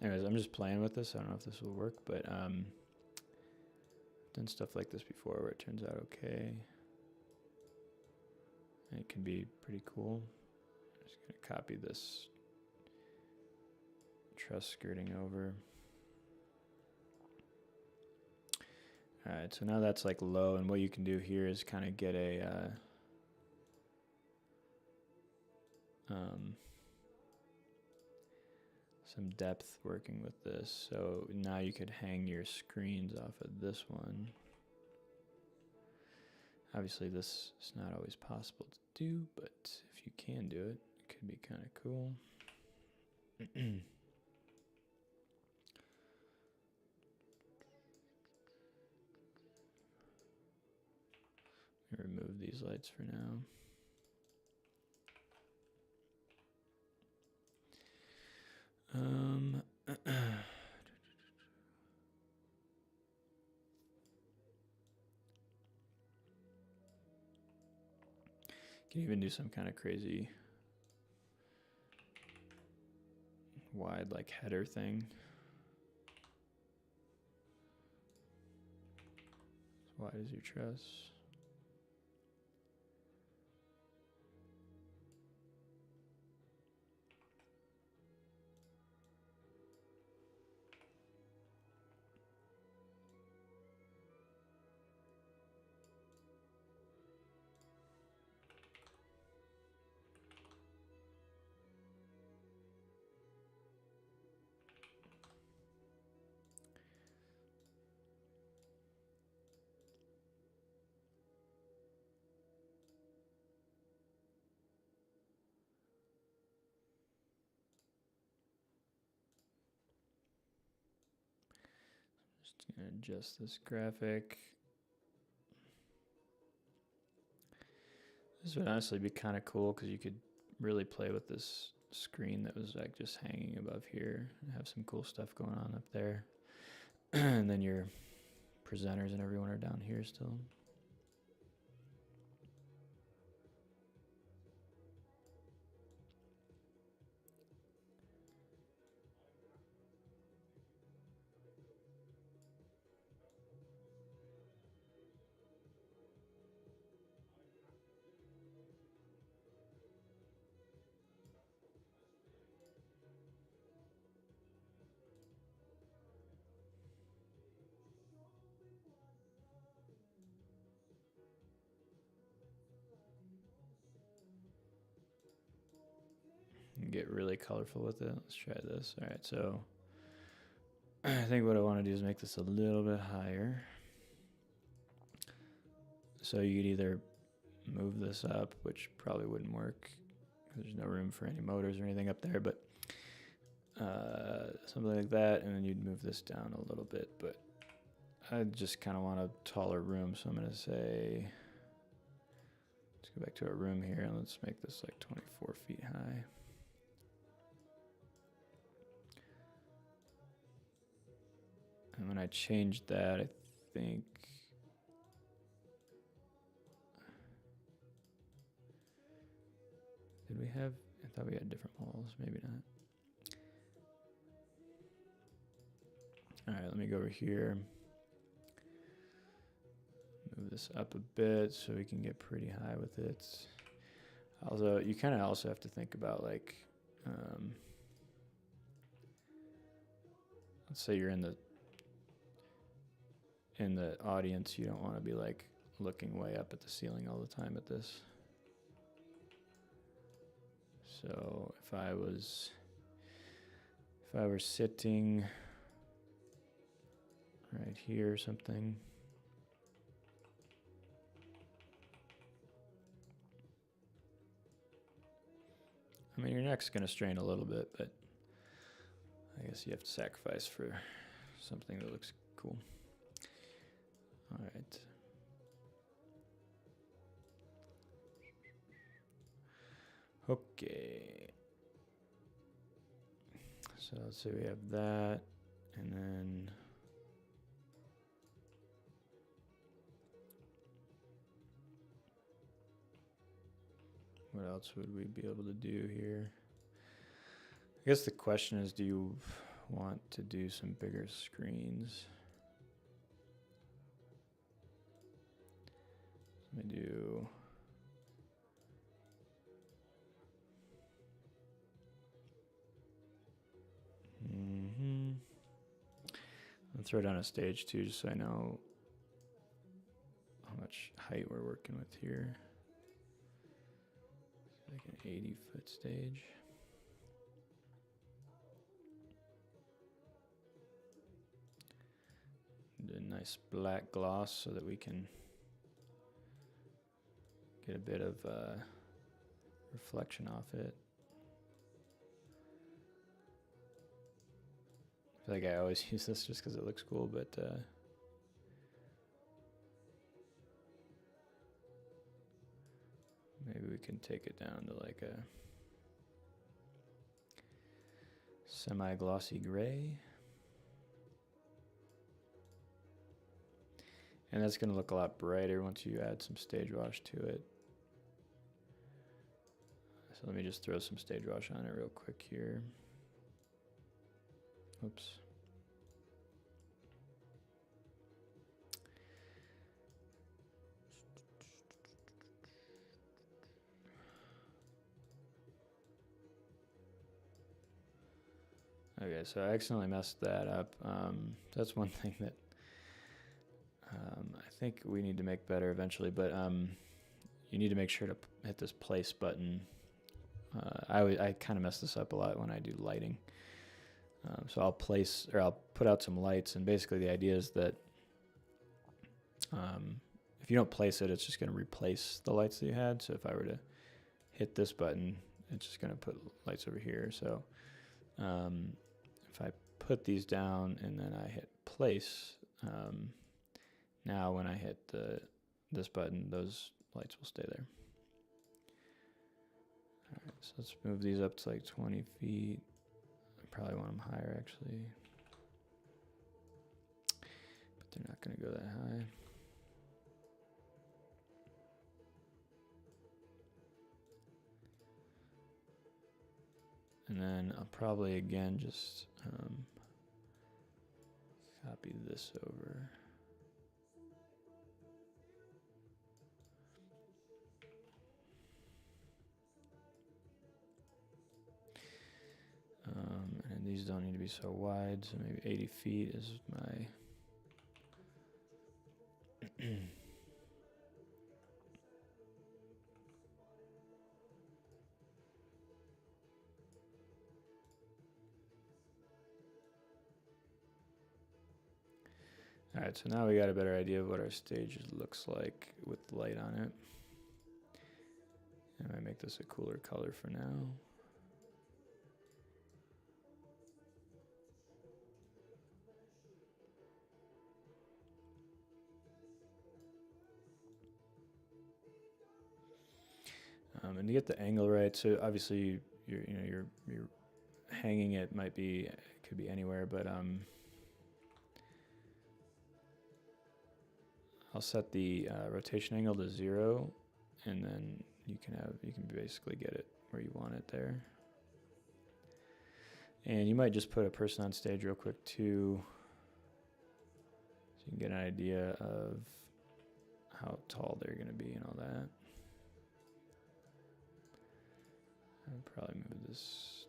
Anyways, I'm just playing with this. I don't know if this will work, but I've done stuff like this before where it turns out okay. And it can be pretty cool. I'm just going to copy this truss skirting over. All right, so now that's like low, and what you can do here is kind of get a some depth working with this. So now you could hang your screens off of this one. Obviously this is not always possible to do, but if you can do it, it could be kind of cool. Remove these lights for now. Can even do some kind of crazy wide like header thing. As wide as your truss. Just gonna adjust this graphic. This would honestly be kind of cool because you could really play with this screen that was like just hanging above here and have some cool stuff going on up there. And then your presenters and everyone are down here still. Get really colorful with it. Let's try this. All right, so I think what I want to do is make this a little bit higher. So you could either move this up, which probably wouldn't work because there's no room for any motors or anything up there, but something like that, and then you'd move this down a little bit, but I just kind of want a taller room, so I'm going to say, let's go back to our room here, and let's make this like 24 feet high. And when I changed that, I think, did we have, I thought we had different walls, maybe not. All right, let me go over here. Move this up a bit so we can get pretty high with it. Although you kind of also have to think about like, let's say you're in the audience, you don't want to be like looking way up at the ceiling all the time at this. So if I were sitting right here or something. I mean, your neck's going to strain a little bit, but I guess you have to sacrifice for something that looks cool. All right. Okay. So let's say we have that, and then what else would we be able to do here? I guess the question is, do you want to do some bigger screens? Let me do... I'll throw down a stage too, just so I know how much height we're working with here. Like an 80-foot stage. Do a nice black gloss so that we can get a bit of reflection off it. I feel like I always use this just because it looks cool, but maybe we can take it down to like a semi-glossy gray. And that's going to look a lot brighter once you add some stage wash to it. So let me just throw some stage wash on it real quick here. Oops. Okay, so I accidentally messed that up. That's one thing that I think we need to make better eventually, but you need to make sure to hit this place button. I kind of mess this up a lot when I do lighting. So I'll put out some lights, and basically the idea is that if you don't place it, it's just going to replace the lights that you had. So if I were to hit this button, it's just going to put lights over here. So if I put these down and then I hit place, now when I hit this button, those lights will stay there. All right, so let's move these up to like 20 feet. Probably want them higher actually, but they're not going to go that high. And then I'll probably again just copy this over. And these don't need to be so wide, so maybe 80 feet is my... All right, so now we got a better idea of what our stage looks like with light on it. I might make this a cooler color for now. And to get the angle right, so obviously you're hanging it could be anywhere, but I'll set the rotation angle to 0, and then you can basically get it where you want it there. And you might just put a person on stage real quick too, so you can get an idea of how tall they're going to be and all that. I'll probably move this.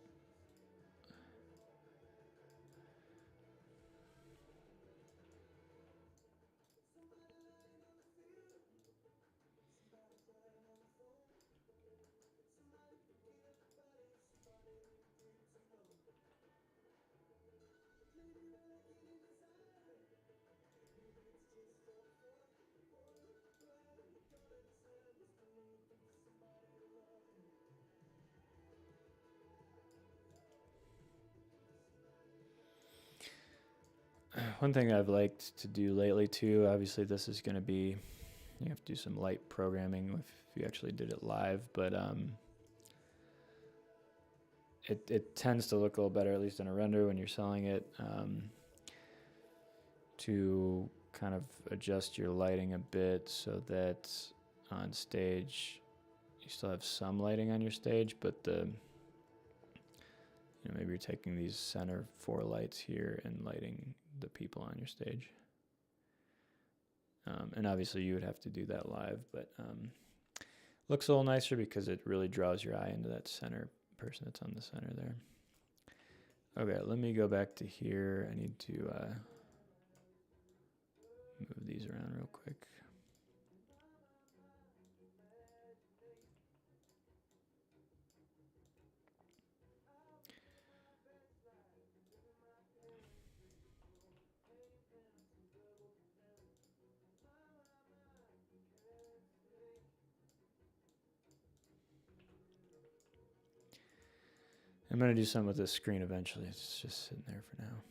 One thing I've liked to do lately too, obviously this is going to be, you have to do some light programming if you actually did it live, but it tends to look a little better, at least in a render when you're selling it, to kind of adjust your lighting a bit so that on stage you still have some lighting on your stage, but maybe you're taking these center 4 lights here and lighting the people on your stage. And obviously you would have to do that live, but looks a little nicer because it really draws your eye into that center person that's on the center there. Okay, let me go back to here. I need to move these around real quick. I'm going to do something with this screen eventually. It's just sitting there for now.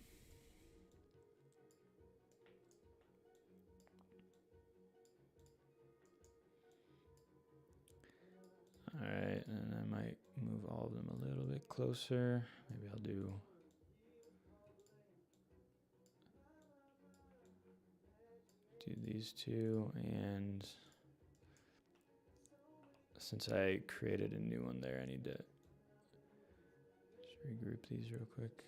All right, and I might move all of them a little bit closer. Maybe I'll do these two, and since I created a new one there, I need to just regroup these real quick.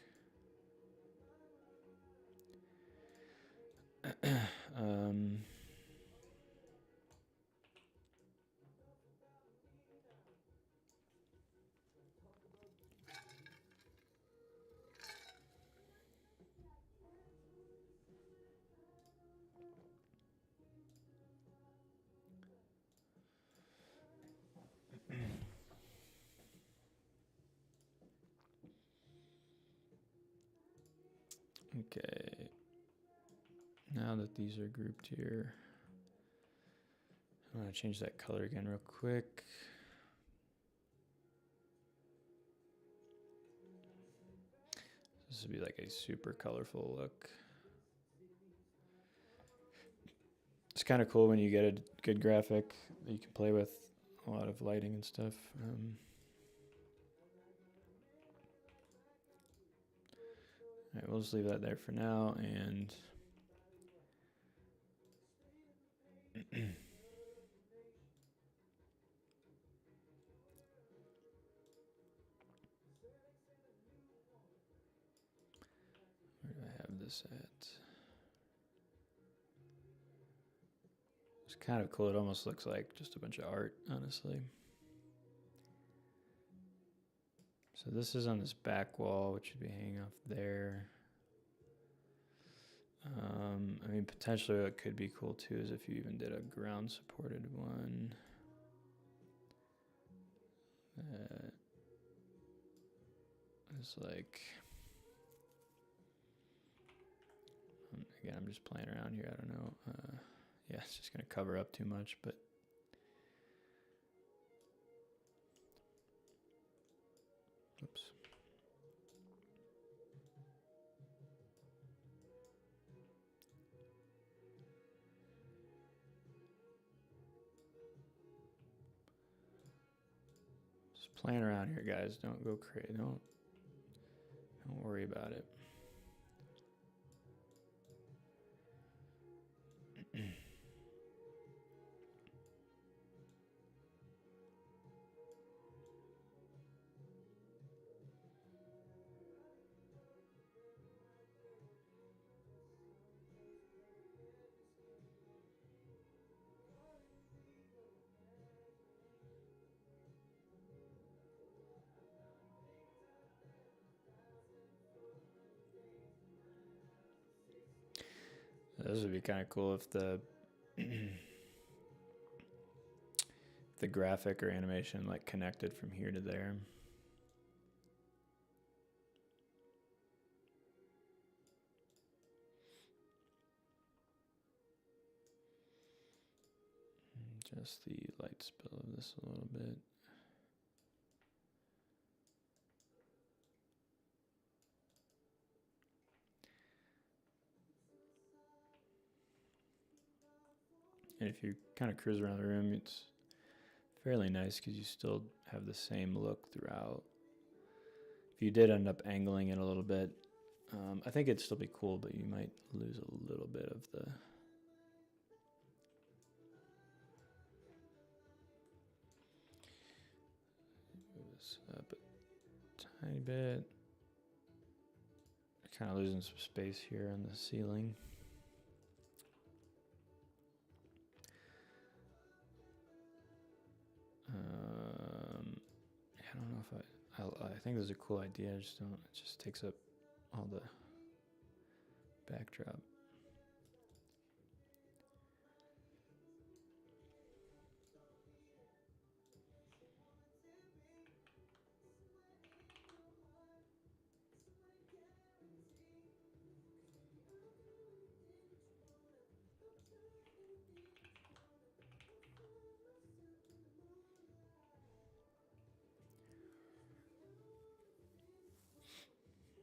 Okay, now that these are grouped here, I want to change that color again real quick. This would be like a super colorful look. It's kind of cool when you get a good graphic that you can play with a lot of lighting and stuff. All right, we'll just leave that there for now, and where do I have this at? It's kind of cool. It almost looks like just a bunch of art, honestly. So this is on this back wall, which should be hanging off there. I mean, potentially what could be cool too is if you even did a ground supported one. It's like, Again, I'm just playing around here. I don't know. Yeah, it's just going to cover up too much, but oops. Just playing around here, guys. Don't go crazy. Don't worry about it. This would be kind of cool if the the graphic or animation like connected from here to there. Just the light spill of this a little bit. And if you kind of cruise around the room, it's fairly nice because you still have the same look throughout. If you did end up angling it a little bit, I think it'd still be cool, but you might lose a little bit of the... Move this up a tiny bit. Kind of losing some space here on the ceiling. I don't know if I think this is a cool idea. I just don't. It just takes up all the backdrop.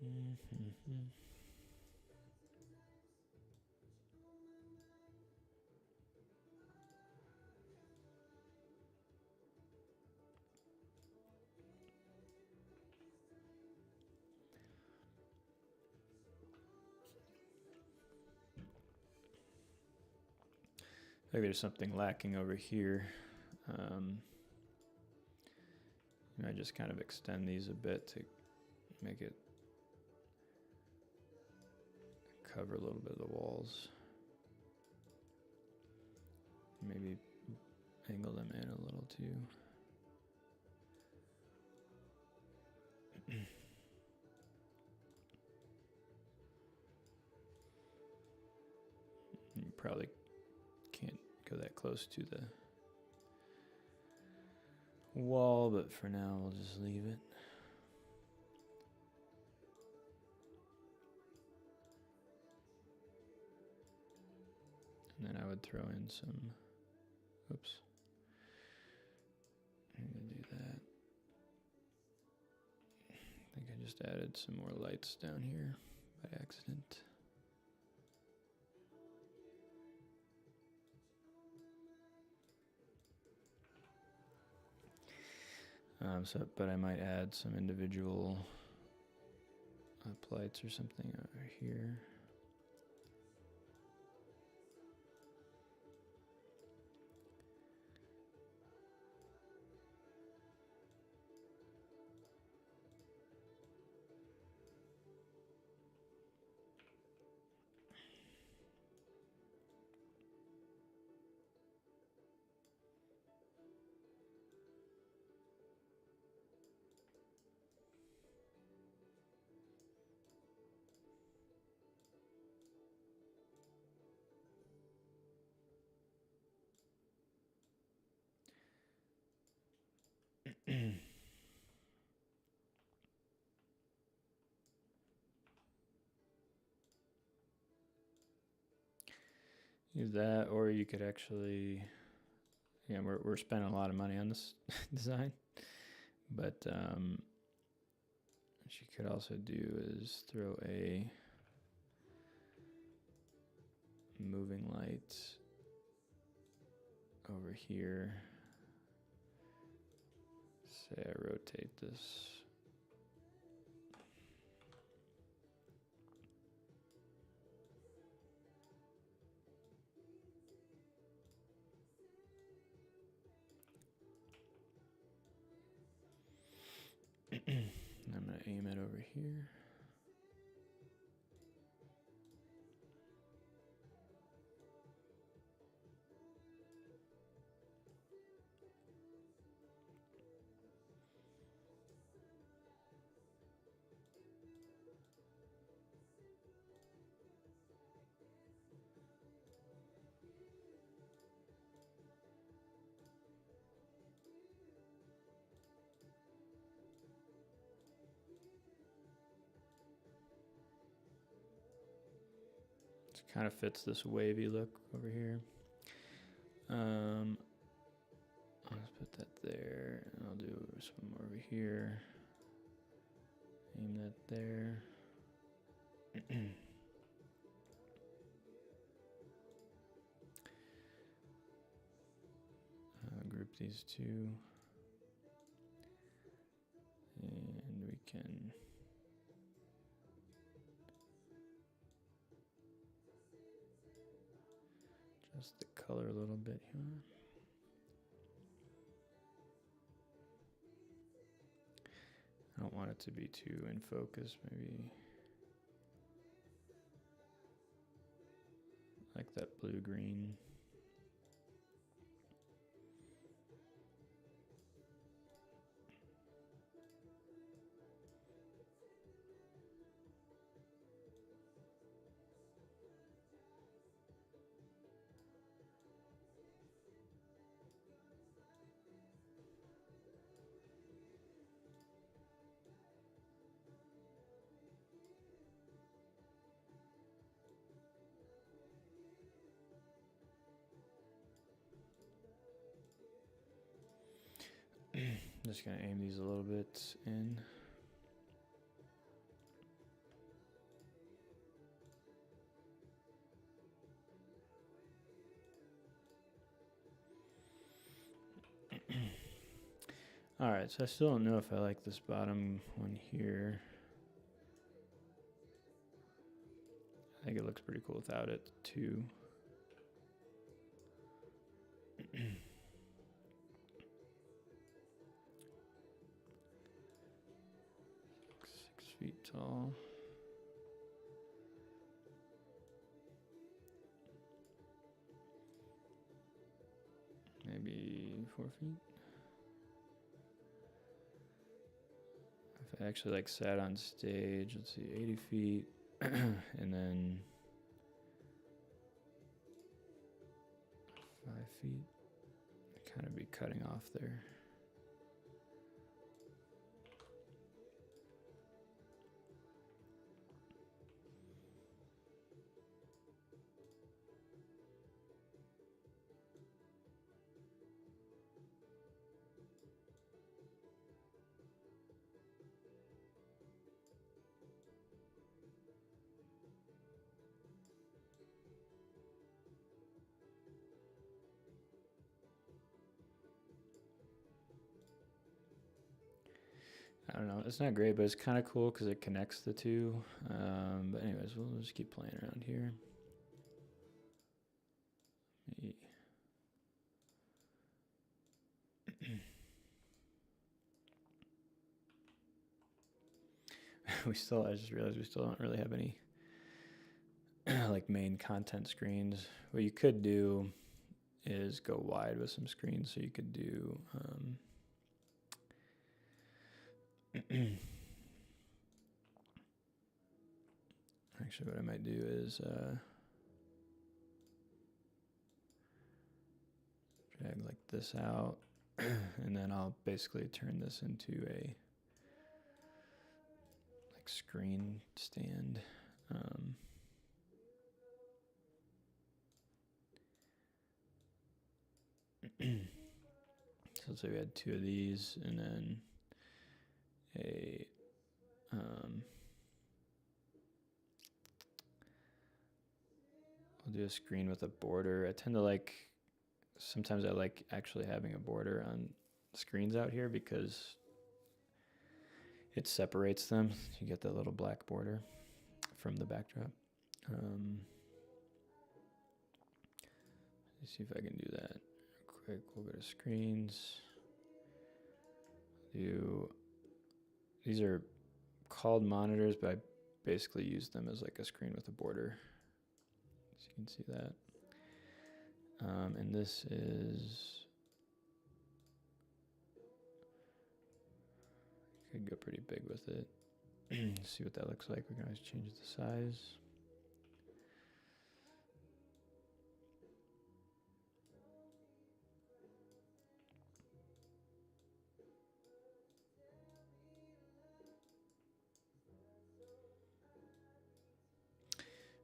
Mm-hmm. I think there's something lacking over here. I just kind of extend these a bit to make it cover a little bit of the walls. Maybe angle them in a little too. You probably can't go that close to the wall, but for now we'll just leave it. And then I would throw in some, oops, I'm gonna do that. I think I just added some more lights down here by accident. But I might add some individual lights or something over here. use that, or you could actually, yeah, we're spending a lot of money on this design, but what you could also do is throw a moving light over here. Say I rotate this. I'm going to aim it over here. Kind of fits this wavy look over here. I'll just put that there, and I'll do some more over here. Aim that there. Group these two, and we can adjust the color a little bit here. I don't want it to be too in focus, maybe like that blue-green. Just gonna aim these a little bit in. All right, so I still don't know if I like this bottom one here. I think it looks pretty cool without it too. 6 feet tall. Maybe 4 feet. If I actually like sat on stage, let's see, 80 feet, and then 5 feet. Kind of be cutting off there. I don't know, it's not great, but it's kind of cool because it connects the two. But anyways, we'll just keep playing around here. I just realized we still don't really have any like main content screens. What you could do is go wide with some screens, so you could do actually what I might do is drag like this out and then I'll basically turn this into a like screen stand. So let's say we had 2 of these, and then a we'll do a screen with a border. I tend to like, sometimes I like actually having a border on screens out here because it separates them. You get that little black border from the backdrop. Let's see if I can do that quick. We'll go to screens. These are called monitors, but I basically use them as like a screen with a border. So you can see that. And this is, could go pretty big with it. See what that looks like. We can always change the size.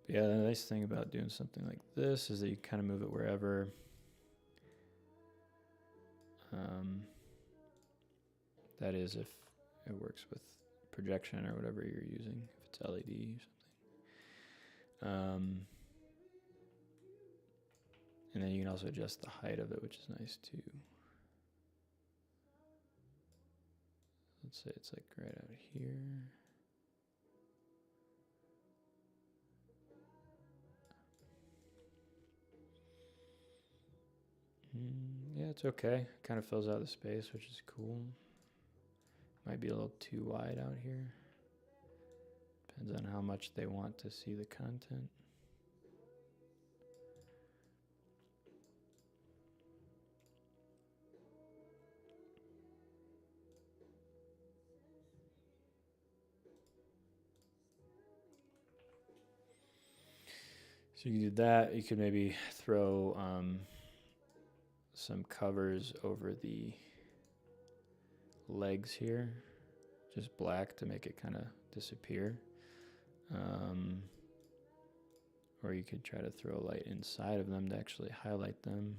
But yeah, the nice thing about doing something like this is that you kind of move it wherever. That is if it works with projection or whatever you're using, if it's LED or something. And then you can also adjust the height of it, which is nice too. Let's say it's like right out here. Yeah, it's okay. Kind of fills out the space, which is cool. Might be a little too wide out here. Depends on how much they want to see the content. So you can do that. You could maybe throw some covers over the legs here, just black to make it kind of disappear. Or you could try to throw light inside of them to actually highlight them.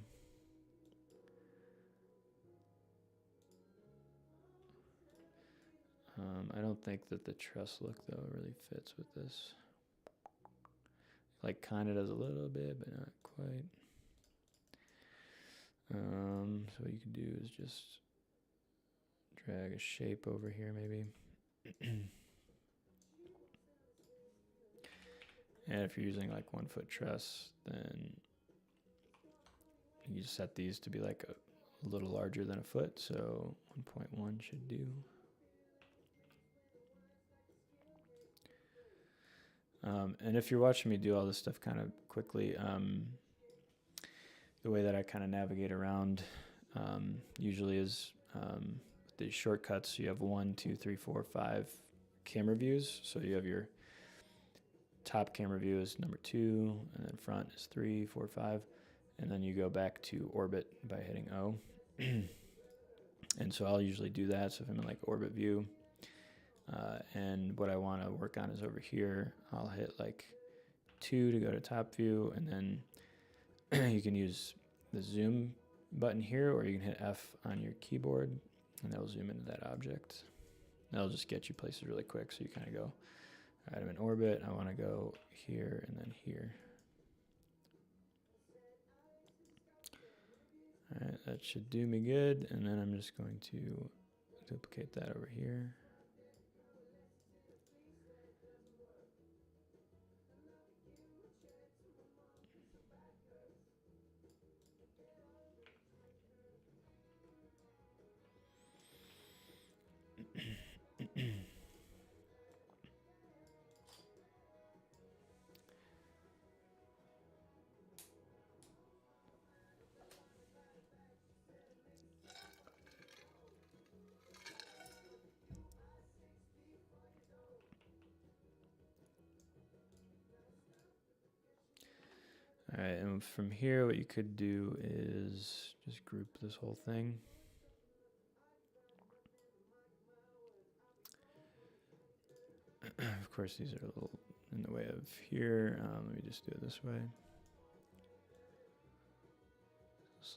I don't think that the truss look though really fits with this. Like kind of does a little bit, but not quite. So what you can do is just drag a shape over here maybe. And if you're using like 1 foot truss, then you set these to be like a little larger than a foot. So 1.1 should do. And if you're watching me do all this stuff kind of quickly, the way that I kind of navigate around usually is with these shortcuts. You have 1, 2, 3, 4, 5 camera views. So you have your top camera view is number 2, and then front is 3, 4, 5, and then you go back to orbit by hitting O. And so I'll usually do that. So if I'm in like orbit view, and what I want to work on is over here, I'll hit like 2 to go to top view, and then you can use the zoom button here, or you can hit F on your keyboard, and that'll zoom into that object. That'll just get you places really quick. So you kind of go, all right, I'm in orbit, I want to go here and then here. All right, that should do me good, and then I'm just going to duplicate that over here. All right, and from here, what you could do is just group this whole thing. Of course, these are a little in the way of here. Let me just do it this way.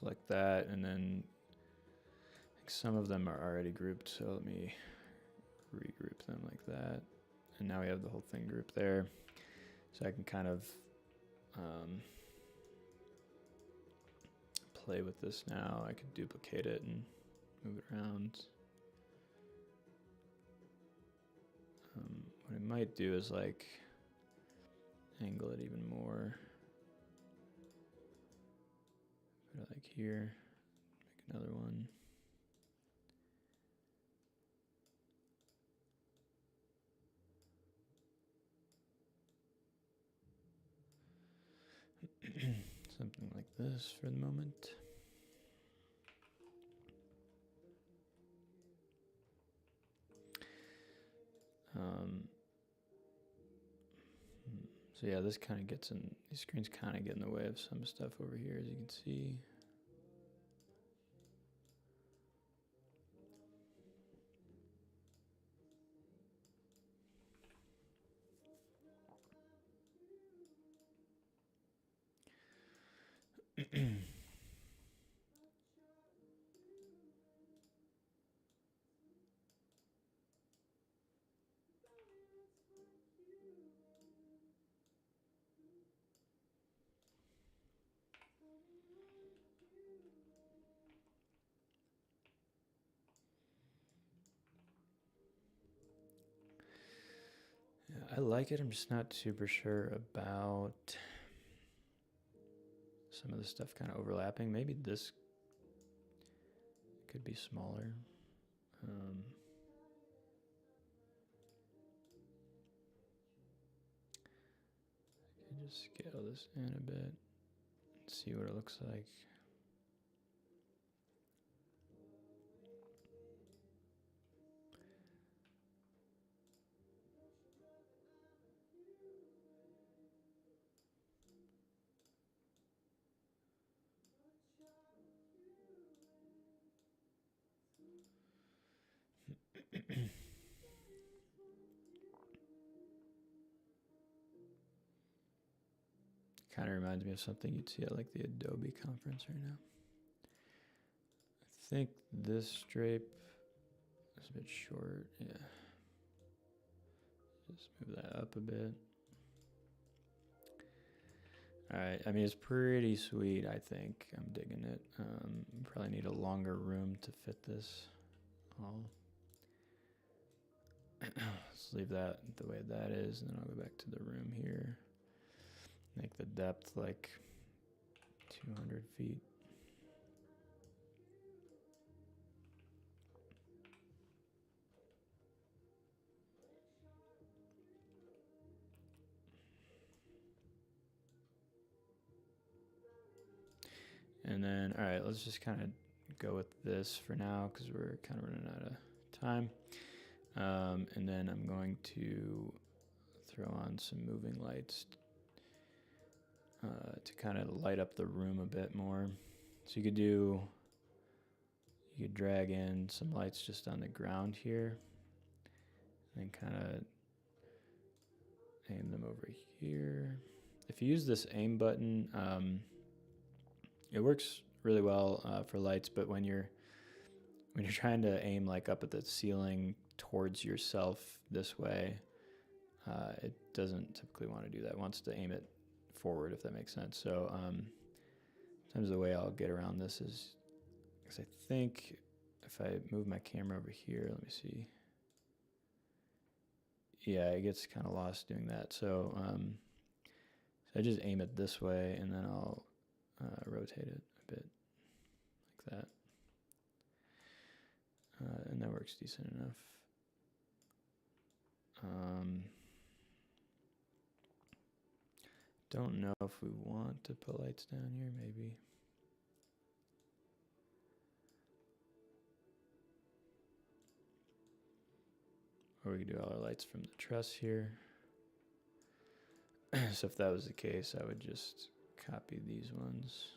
select that, and then I think some of them are already grouped, so let me regroup them like that. And now we have the whole thing grouped there. So I can kind of play with this now. I could duplicate it and move it around. What I might do is like angle it even more. Put it like here, make another one. Something like this for the moment. So yeah, this kind of gets in, these screens kind of get in the way of some stuff over here, as you can see. I like it. I'm just not super sure about some of the stuff kind of overlapping. Maybe this could be smaller. I can just scale this in a bit and see what it looks like. Kind of reminds me of something you'd see at like the Adobe conference right now. I think this drape is a bit short. Yeah. Just move that up a bit. All right. I mean, it's pretty sweet, I think. I'm digging it. Probably need a longer room to fit this all. Let's leave that the way that is, and then I'll go back to the room here. Make the depth like 200 feet. And then, all right, let's just kind of go with this for now because we're kind of running out of time. And then I'm going to throw on some moving lights to kind of light up the room a bit more. So you could drag in some lights just on the ground here and kind of aim them over here. If you use this aim button, it works really well for lights, but when you're trying to aim like up at the ceiling towards yourself this way, it doesn't typically want to do that. It wants to aim it forward, if that makes sense. So sometimes the way I'll get around this is, because I think if I move my camera over here, let me see. Yeah, it gets kind of lost doing that. So, so I just aim it this way, and then I'll rotate it a bit like that. And that works decent enough. Don't know if we want to put lights down here, maybe. Or we could do all our lights from the truss here. So if that was the case, I would just copy these ones.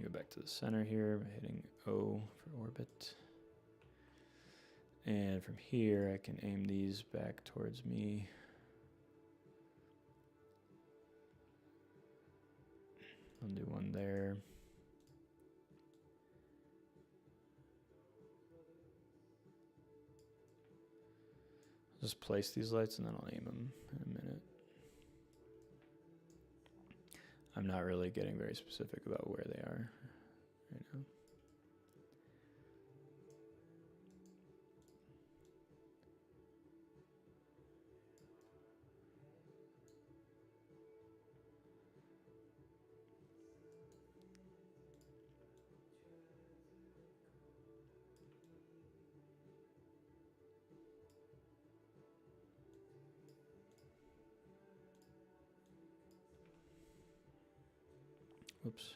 Go back to the center here by hitting O for orbit. And from here, I can aim these back towards me. I'll do one there. Just place these lights and then I'll aim them in a minute. I'm not really getting very specific about where they are right now. Oops.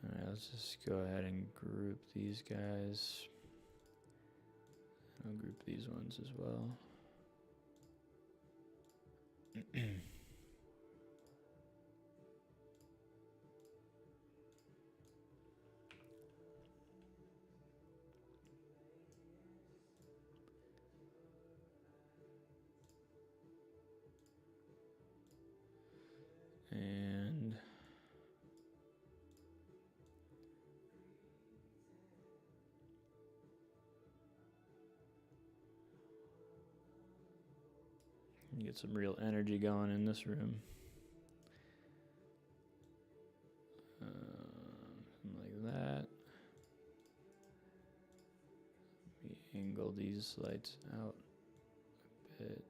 All right, let's just go ahead and group these guys. I'll group these ones as well. And get some real energy going in this room. Like that. We angle these lights out a bit.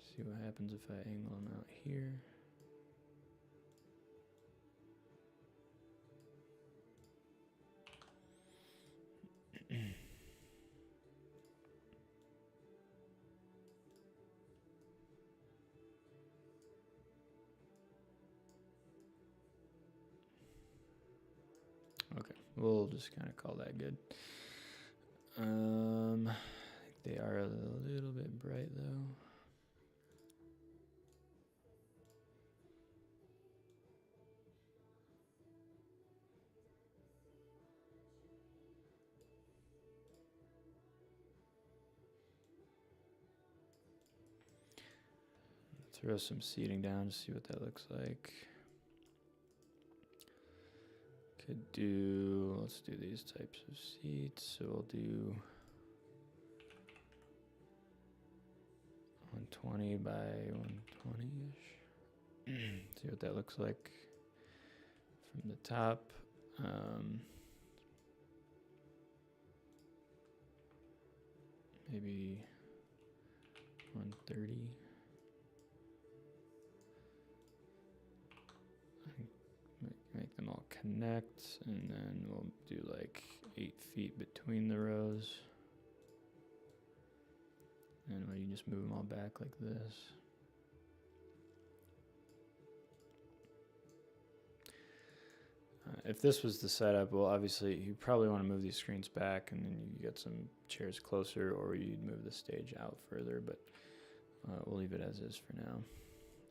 See what happens if I angle them out here. Okay, we'll just kind of call that good. I think they are a little bit bright though. Throw some seating down to see what that looks like. Could do, let's do these types of seats. So we'll do 120 by 120-ish. See what that looks like from the top. Maybe 130. Make them all connect, and then we'll do like 8 feet between the rows. And you just move them all back like this. If this was the setup, well, obviously you probably want to move these screens back, and then you get some chairs closer, or you'd move the stage out further, but we'll leave it as is for now.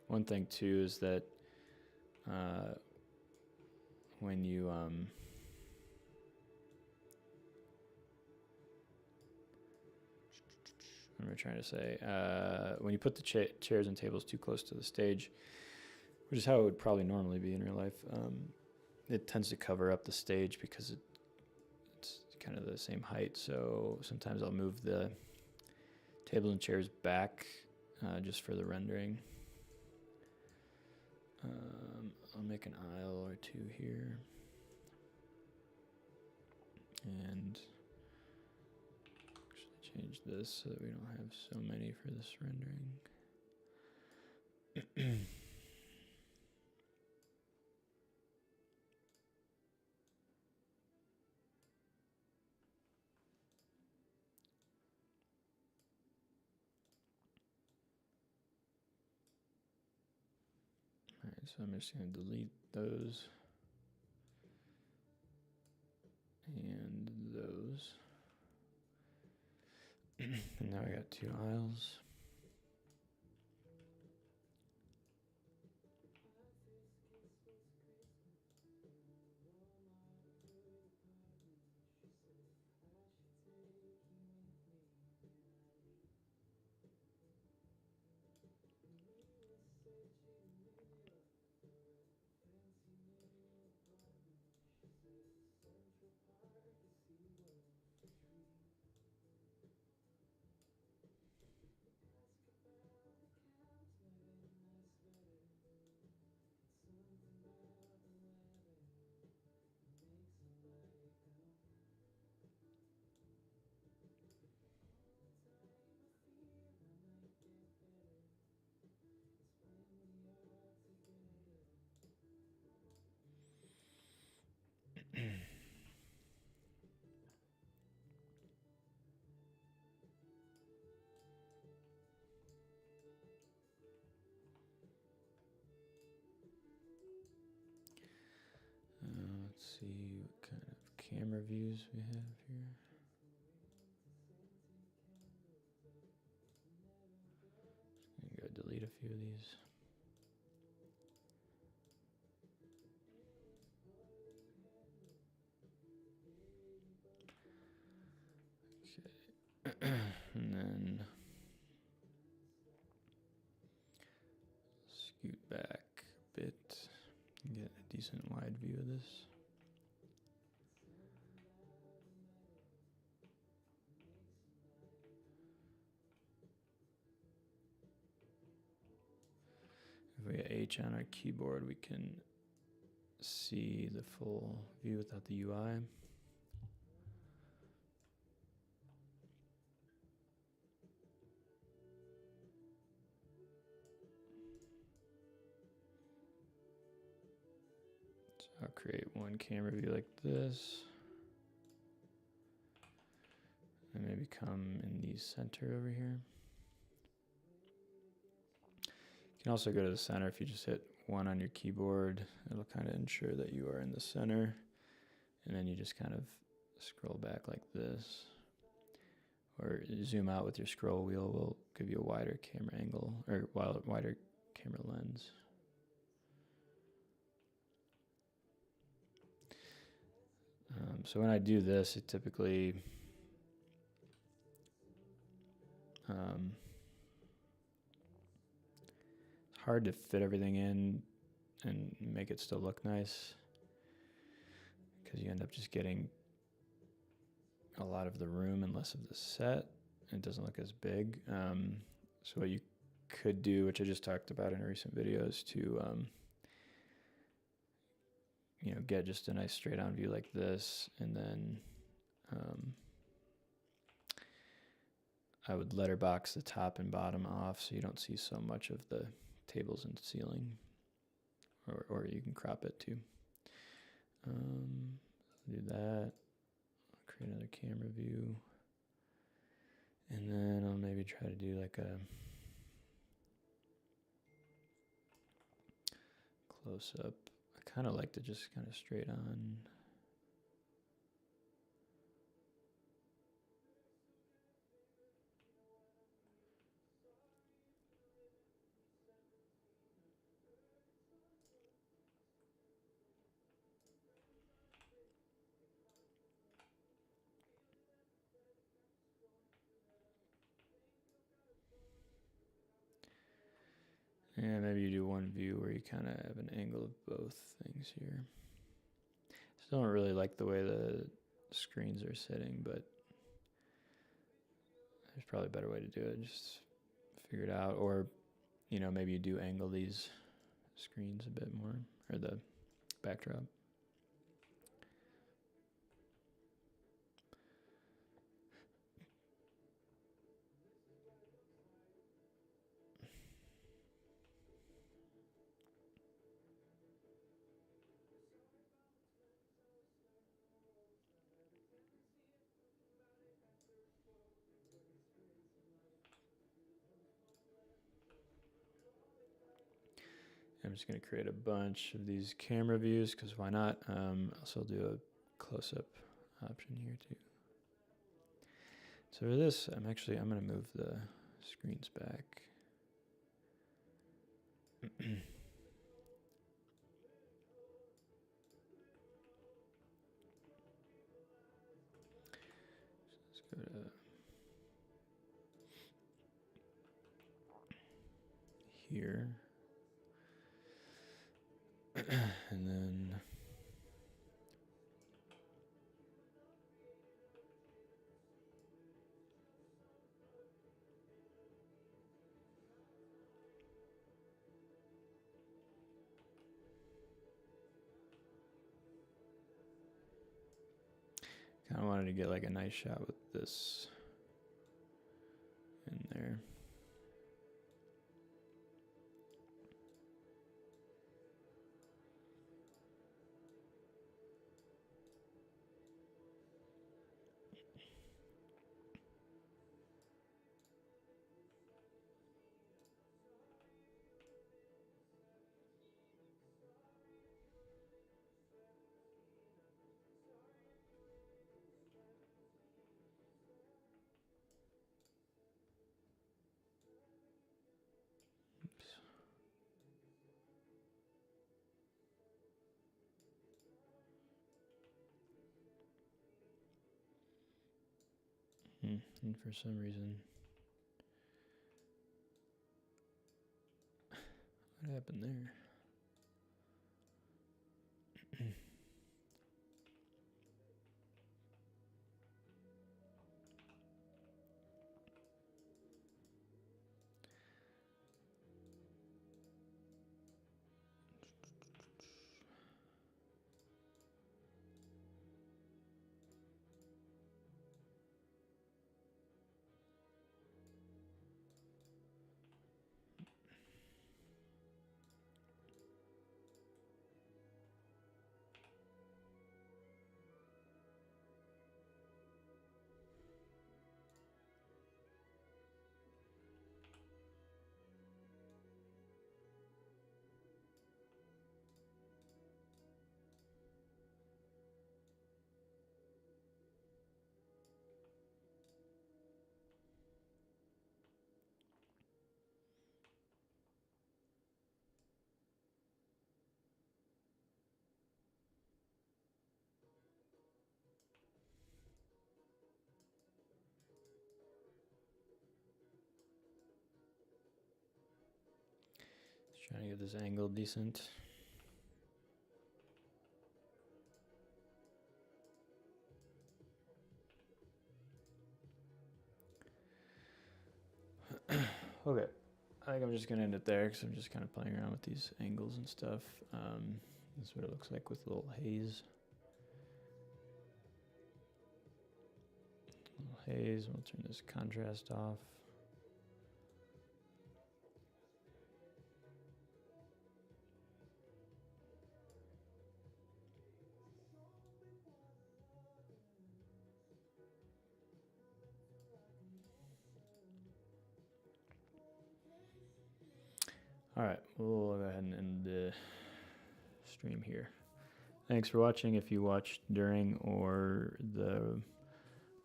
One thing too is that when you what am I trying to say? When you put the chairs and tables too close to the stage, which is how it would probably normally be in real life, it tends to cover up the stage because it's kind of the same height. So sometimes I'll move the tables and chairs back just for the rendering. I'll make an aisle or two here. And actually change this so that we don't have so many for this rendering. Alright, so I'm just going to delete those and those. And now I got 2 aisles. camera views we have here. I'm gonna go delete a few of these. Okay. And then scoot back a bit and get a decent wide view of this. If we hit H on our keyboard, we can see the full view without the UI. So I'll create one camera view like this. And maybe come in the center over here. You can also go to the center if you just hit 1 on your keyboard. It'll kind of ensure that you are in the center. And then you just kind of scroll back like this. Or zoom out with your scroll wheel will give you a wider camera angle, or wider camera lens. So when I do this, it typically it's hard to fit everything in and make it still look nice, because you end up just getting a lot of the room and less of the set. It doesn't look as big. So what you could do, which I just talked about in a recent video, is to get just a nice straight on view like this, and then I would letterbox the top and bottom off so you don't see so much of the tables and ceiling, or you can crop it too. Do that. I'll create another camera view, and then I'll maybe try to do like a close up. I kind of like to just kind of straight on. And maybe you do one view where you kind of have an angle of both things here. Still don't really like the way the screens are sitting, but there's probably a better way to do it. Just figure it out. Or, maybe you do angle these screens a bit more, or the backdrop. I'm just going to create a bunch of these camera views, because why not? Also do a close-up option here too. So for this, I'm going to move the screens back. Let's go to here. And then kind of wanted to get like a nice shot with this in there. And for some reason, what happened there? Just trying to get this angle decent. Okay, I think I'm just gonna end it there because I'm just kind of playing around with these angles and stuff. This is what it looks like with a little haze. We'll turn this contrast off. All right, we'll go ahead and end the stream here. Thanks for watching if you watched during or the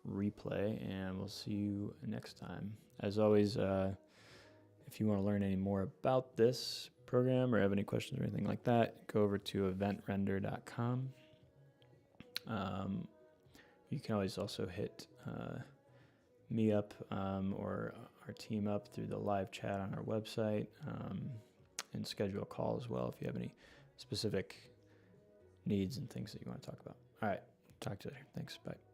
replay, and we'll see you next time. As always, if you want to learn any more about this program or have any questions or anything like that, go over to EventRender.com. You can always also hit me up or our team up through the live chat on our website, and schedule a call as well if you have any specific needs and things that you want to talk about. All right, talk to you later. Thanks, bye.